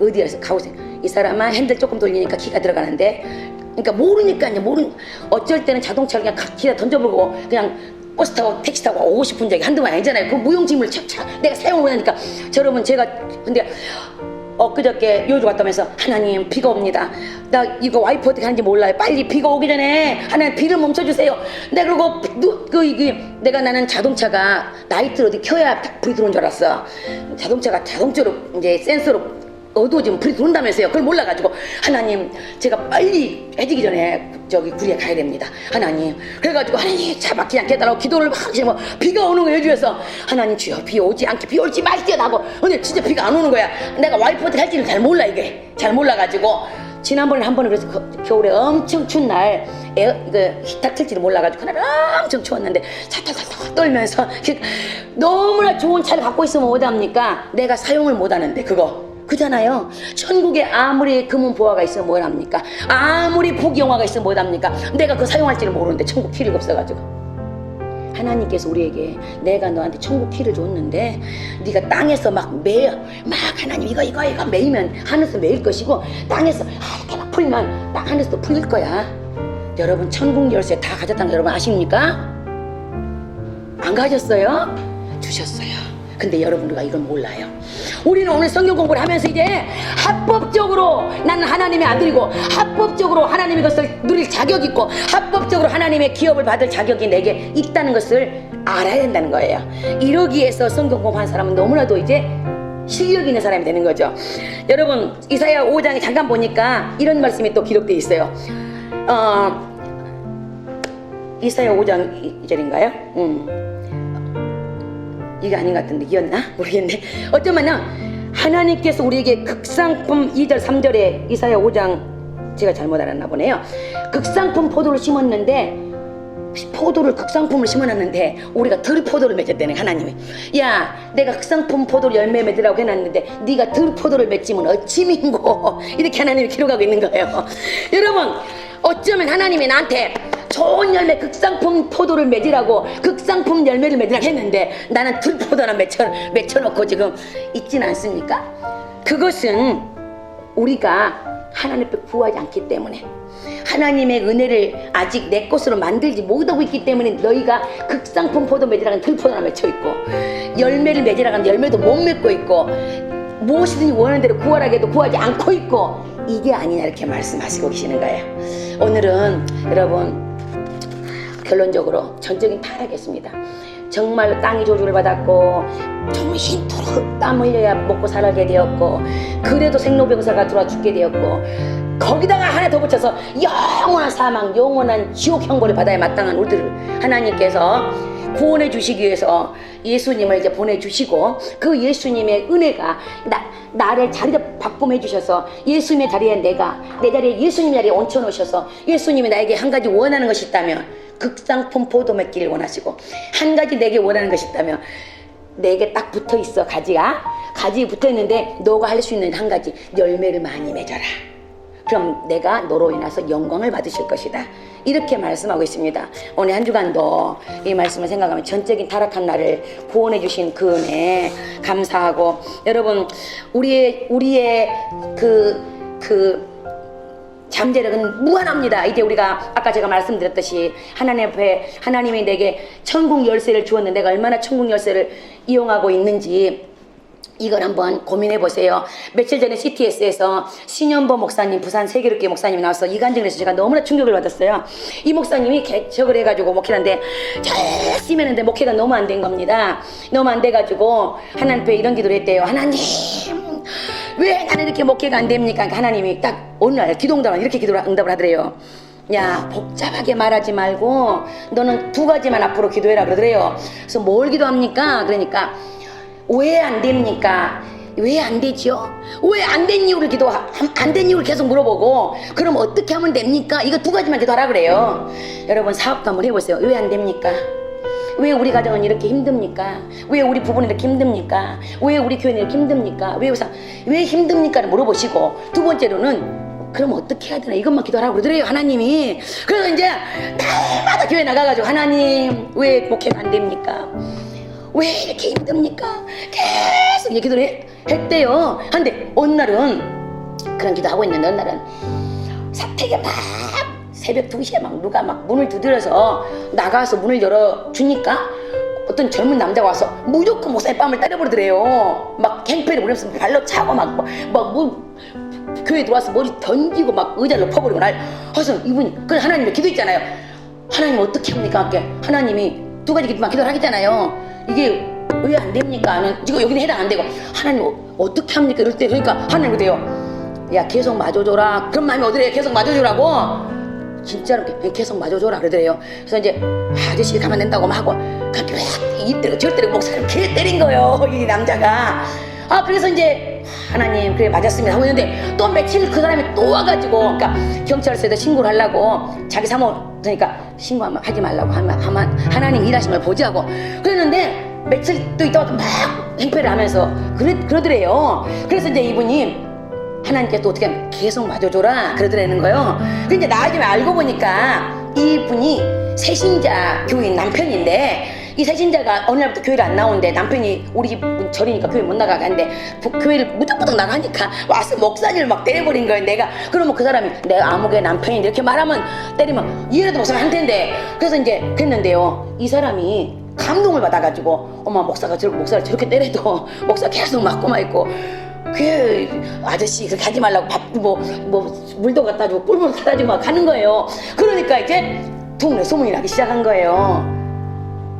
어디에서 가고 있어요. 이 사람은 핸들 조금 돌리니까 키가 들어가는데 그러니까 모르니까요. 어쩔 때는 자동차를 그냥 키다 던져버리고 그냥 버스 타고 택시 타고 오고 싶은 적이 한두 번 아니잖아요. 그 무용지물 내가 사용을 못하니까. 여러분 제가 근데 엊그저께 요주 갔다 오면서 하나님 비가 옵니다. 나 이거 와이프 어떻게 하는지 몰라요. 빨리 비가 오기 전에 하나님 비를 멈춰주세요. 내가 그리고 나는 자동차가 라이트를 어디 켜야 불이 들어온 줄 알았어. 자동차가 자동차로 이제 센서로 어두워지면 불이 들어온다면서요. 그걸 몰라가지고 하나님 제가 빨리 해지기 전에 저기 구리에 가야 됩니다. 하나님 그래가지고 하나님 차 막히지 않게 해달라고 기도를 막 하시고 비가 오는 거 해주셔서 하나님 주여 비 오지 않게 비 올지 말게 나고 근데 진짜 비가 안 오는 거야. 내가 와이프한테 할지를 잘 몰라. 이게 잘 몰라가지고 지난번에 한 번은 그래서 겨울에 엄청 추운 날 히터 틀지를 몰라가지고 그날 엄청 추웠는데 살짝 떨면서 너무나 좋은 차를 갖고 있으면 뭐합니까? 내가 사용을 못하는데 그잖아요. 천국에 아무리 금은 보화가 있으면 뭘 합니까? 아무리 부귀영화가 있으면 뭘 합니까? 내가 그거 사용할지는 모르는데 천국 키를 없어가지고. 하나님께서 우리에게 내가 너한테 천국 키를 줬는데 네가 땅에서 막 하나님 이거 매이면 하늘에서 매일 것이고 땅에서 이렇게 막 풀면 땅 하늘에서도 풀릴 거야. 여러분 천국 열쇠 다 가졌다는 거 여러분 아십니까? 안 가졌어요? 주셨어요. 근데 여러분들과 이걸 몰라요. 우리는 오늘 성경 공부를 하면서 이제 합법적으로 나는 하나님의 아들이고 합법적으로 하나님의 것을 누릴 자격이 있고 합법적으로 하나님의 기업을 받을 자격이 내게 있다는 것을 알아야 된다는 거예요. 이러기 위해서 성경 공부한 사람은 너무나도 이제 실력 있는 사람이 되는 거죠. 여러분 이사야 5장에 잠깐 보니까 이런 말씀이 또 기록되어 있어요. 이사야 5장 2절인가요? 이게 아닌 것 같은데 이었나? 모르겠네. 어쩌면은 하나님께서 우리에게 극상품 2절 3절에 이사야 5장 제가 잘못 알았나 보네요. 극상품 포도를 심었는데 극상품을 심어놨는데 우리가 들포도를 맺었다는 하나님이. 야 내가 극상품 포도를 열매 맺으라고 해놨는데 네가 들포도를 맺지면 어찌민고 이렇게 하나님이 기록하고 있는 거예요. 여러분 어쩌면 하나님이 나한테 좋은 열매 극상품 포도를 맺으라고 극상품 열매를 맺으라고 했는데 나는 들포도나 맺혀놓고 지금 있진 않습니까? 그것은 우리가 하나님 앞에 구하지 않기 때문에 하나님의 은혜를 아직 내 것으로 만들지 못하고 있기 때문에 너희가 극상품 포도 맺으라는 들포도나 맺혀있고, 열매를 맺으라는 열매도 못 맺고 있고, 무엇이든지 원하는 대로 구하라 해도 구하지 않고 있고, 이게 아니냐 이렇게 말씀하시고 계시는 거예요. 오늘은 여러분 결론적으로 전적인 타락했습니다. 정말 땅이 저주를 받았고 정말 힘들어 땀 흘려야 먹고 살게 되었고, 그래도 생로병사가 들어와 죽게 되었고, 거기다가 하나 더 붙여서 영원한 사망, 영원한 지옥 형벌을 받아야 마땅한 우리들을 하나님께서 구원해 주시기 위해서 예수님을 이제 보내주시고, 그 예수님의 은혜가 나를 자리를 바꿈해 주셔서 예수님의 자리에 내가 내 자리에 예수님 자리에 얹혀놓으셔서 예수님이 나에게 한 가지 원하는 것이 있다면 극상품 포도 맺기를 원하시고, 한 가지 내게 원하는 것이 있다면 내게 딱 붙어있어. 가지 붙어있는데 너가 할 수 있는 한 가지, 열매를 많이 맺어라. 그럼 내가 너로 인해서 영광을 받으실 것이다. 이렇게 말씀하고 있습니다. 오늘 한 주간도 이 말씀을 생각하면 전적인 타락한 나를 구원해 주신 그 은혜 감사하고, 여러분 우리의 그 잠재력은 무한합니다. 이제 우리가 아까 제가 말씀드렸듯이 하나님 앞에 하나님이 내게 천국 열쇠를 주었는데 내가 얼마나 천국 열쇠를 이용하고 있는지 이걸 한번 고민해 보세요. 며칠 전에 CTS에서 신현보 목사님, 부산 세계롭게 목사님이 나와서 이간증을 해서 제가 너무나 충격을 받았어요. 이 목사님이 개척을 해가지고 목회하는데 열심히 했는데 목회가 너무 안 된 겁니다. 너무 안 돼가지고 하나님 앞에 이런 기도를 했대요. 하나님, 왜 나는 이렇게 목회가 안 됩니까? 그러니까 하나님이 딱 어느 날 기도응답을 이렇게 응답을 하더래요. 야, 복잡하게 말하지 말고 너는 두 가지만 앞으로 기도해라 그러더래요. 그래서 뭘 기도합니까? 그러니까 왜 안 됩니까? 왜 안 되죠? 왜 안 된 이유를 안 된 이유를 계속 물어보고, 그럼 어떻게 하면 됩니까? 이거 두 가지만 기도하라 그래요. 여러분 사업도 한번 해보세요. 왜 안 됩니까? 왜 우리 가정은 이렇게 힘듭니까? 왜 우리 부부는 이렇게 힘듭니까? 왜 우리 교회는 이렇게 힘듭니까? 왜 힘듭니까를 물어보시고, 두 번째로는 그럼 어떻게 해야 되나 이것만 기도하라고 그러더래요, 하나님이. 그래서 이제 날마다 교회 나가가지고 하나님 왜 목회가 안 됩니까? 왜 이렇게 힘듭니까? 계속 이제 기도를 했대요. 근데 어느 날은 그런 기도하고 있는데, 어느 날은 사택에 막 새벽 2시에 막 누가 막 문을 두드려서 나가서 문을 열어주니까 어떤 젊은 남자가 와서 무조건 목사님 뺨을 때려버리더래요. 막 행패를 부리면서 발로 차고 교회에 들어와서 머리 던지고 막 의자를 엎어버리고 그래서 이분이, 그래서 하나님의 기도 있잖아요. 하나님 어떻게 합니까? 할게. 하나님이 두 가지 기도만 기도를 하겠잖아요. 이게 왜 안 됩니까? 지금 여기는 해당 안 되고, 하나님 어떻게 합니까? 이럴 때, 그러니까 하나님 그래요. 야, 계속 맞아줘라. 그런 마음이 어디래? 계속 맞아주라고. 진짜로 계속 맞아줘라 그러더래요. 그래서 이제 아저씨 가만 낸다고 막 하고, 그렇게 이때리고 저때리고 목사님 개 때린 거예요, 이 남자가. 그래서 이제 하나님 그래 맞았습니다 하고 있는데, 또 며칠 그 사람이 또 와가지고, 그러니까 경찰서에다 신고를 하려고, 자기 사모 그러니까 신고하지 말라고 하나님 일하신 걸 보자고 그랬는데, 며칠 또 있다가 막 행패를 하면서 그러더래요. 그래서 이제 이분이 하나님께 또 어떻게 하면 계속 맞아줘라 그러더라는 거예요. 근데 이제 나중에 알고 보니까 이분이 새신자 교인 남편인데, 이 새신자가 어느 날부터 교회를 안 나오는데, 남편이 우리 집 절이니까 교회 못 나가게 하는데 교회를 무덕무덕 나가니까 와서 목사님을 막 때려버린 거예요. 그러면 그 사람이 내가 아무개 남편인데 이렇게 말하면 때리면 이해라도 목사가 한 텐데, 그래서 이제 그랬는데요, 이 사람이 감동을 받아가지고 엄마 목사를 저렇게 때려도 목사 계속 맞고만 있고, 그 아저씨 그렇게 하지 말라고 물도 갖다 주고 꿀물 갖다 주고 막 가는 거예요. 그러니까 이제 동네 소문이 나기 시작한 거예요.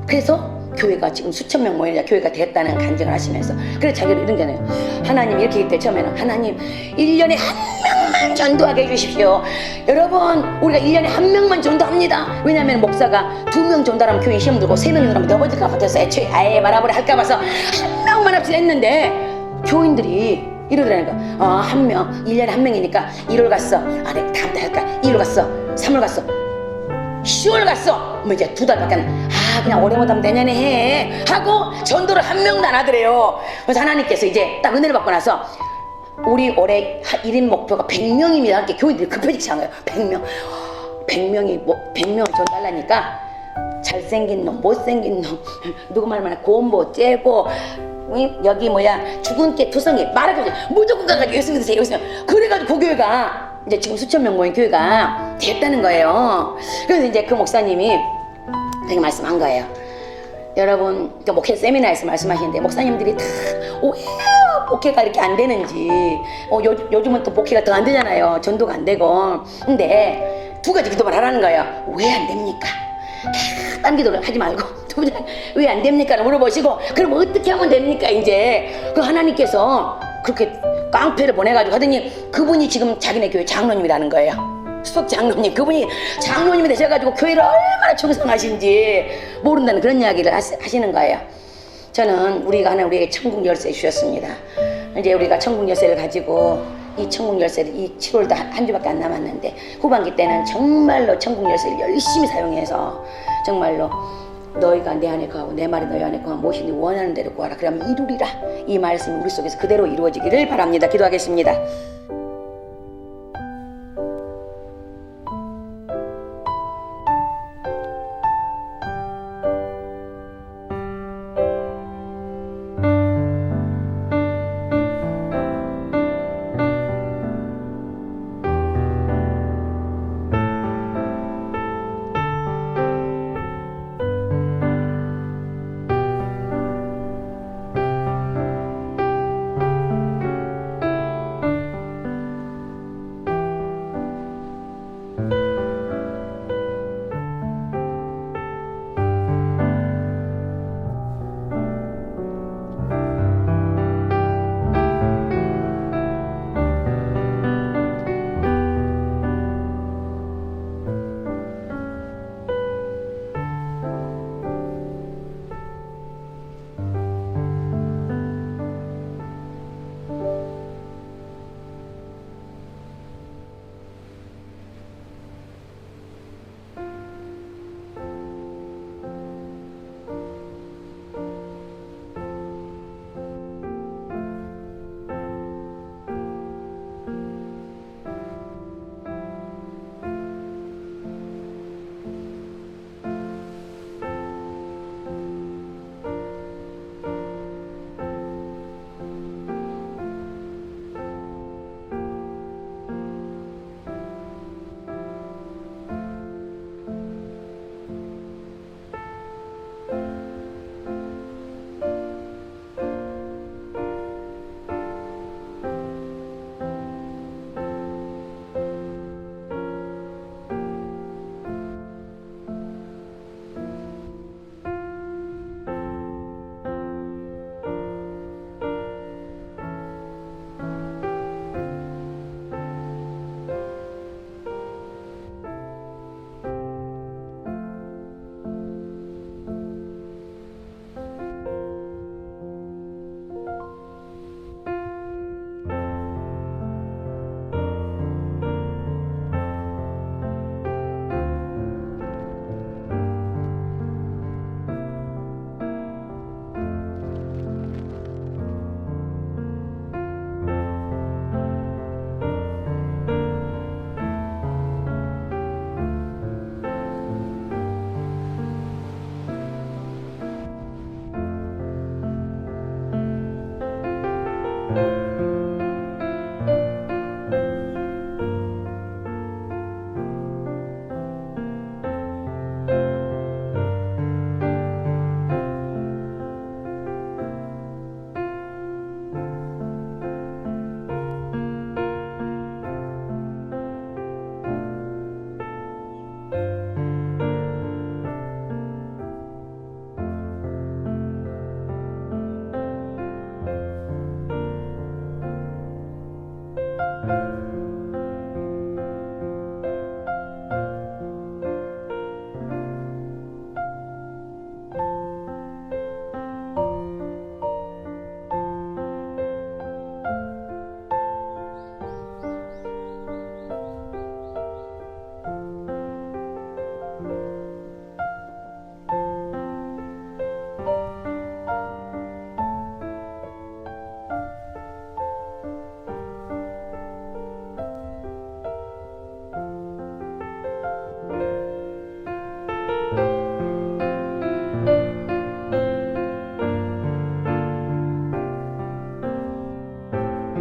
그래서 교회가 지금 수천 명 모이는 교회가 됐다는 간증을 하시면서, 그래서 자기를 이런 거잖아요. 하나님 이렇게 했대. 처음에는 하나님 1년에 한 명만 전도하게 해주십시오. 여러분 우리가 1년에 한 명만 전도합니다. 왜냐하면 목사가 2명 전도하면 교회 시험 들고 3명 전도하면 넘어질까 같아서 애초에 아예 말아버려 할까 봐서 한 명만 합시다 했는데, 교인들이 이러더라니까. 한 명, 1년에 한 명이니까 1월 갔어. 네, 다음 달 할까? 2월 갔어. 3월 갔어. 10월 갔어. 뭐 이제 2달밖에 안. 그냥 올해 못하면 내년에 해 하고 전도를 한 명도 안 하더래요. 그래서 하나님께서 이제 딱 은혜를 받고 나서 우리 올해 1인 목표가 100명입니다. 이렇게 교인들이 급해지기 시작한 거예요. 100명을 전달하니까 잘생긴 놈, 못생긴 놈, 누구 말만 곰보, 째고, 여기 죽은 개 투성이 말하고 무조건 가가지고 예수 믿으세요. 그래가지고 그 교회가 이제 지금 수천 명 모인 교회가 되었다는 거예요. 그래서 이제 그 목사님이 그렇게 말씀한 거예요. 여러분, 그 목회 세미나에서 말씀하시는데 목사님들이 다 왜 목회가 이렇게 안 되는지, 요즘은 또 목회가 더 안 되잖아요. 전도가 안 되고. 근데 두 가지 기도만 하라는 거예요. 왜 안 됩니까? 딴 기도를 하지 말고 왜 안 됩니까를 물어보시고, 그럼 어떻게 하면 됩니까? 이제 그 하나님께서 그렇게 깡패를 보내가지고 하더니 그분이 지금 자기네 교회 장로님이라는 거예요. 수석 장로님, 그분이 장로님이 되셔가지고 교회를 얼마나 충성하신지 모른다는 그런 이야기를 하시는 거예요. 저는 우리가 하나 우리에게 천국 열쇠 주셨습니다. 이제 우리가 천국 열쇠를 가지고 이 천국 열쇠를 이 7월도 한 주밖에 안 남았는데 후반기 때는 정말로 천국 열쇠를 열심히 사용해서 정말로 너희가 내 안에 거하고 내 말이 너희 안에 거하면 무엇이든 원하는 대로 구하라. 그러면 이루리라. 이 말씀이 우리 속에서 그대로 이루어지기를 바랍니다. 기도하겠습니다.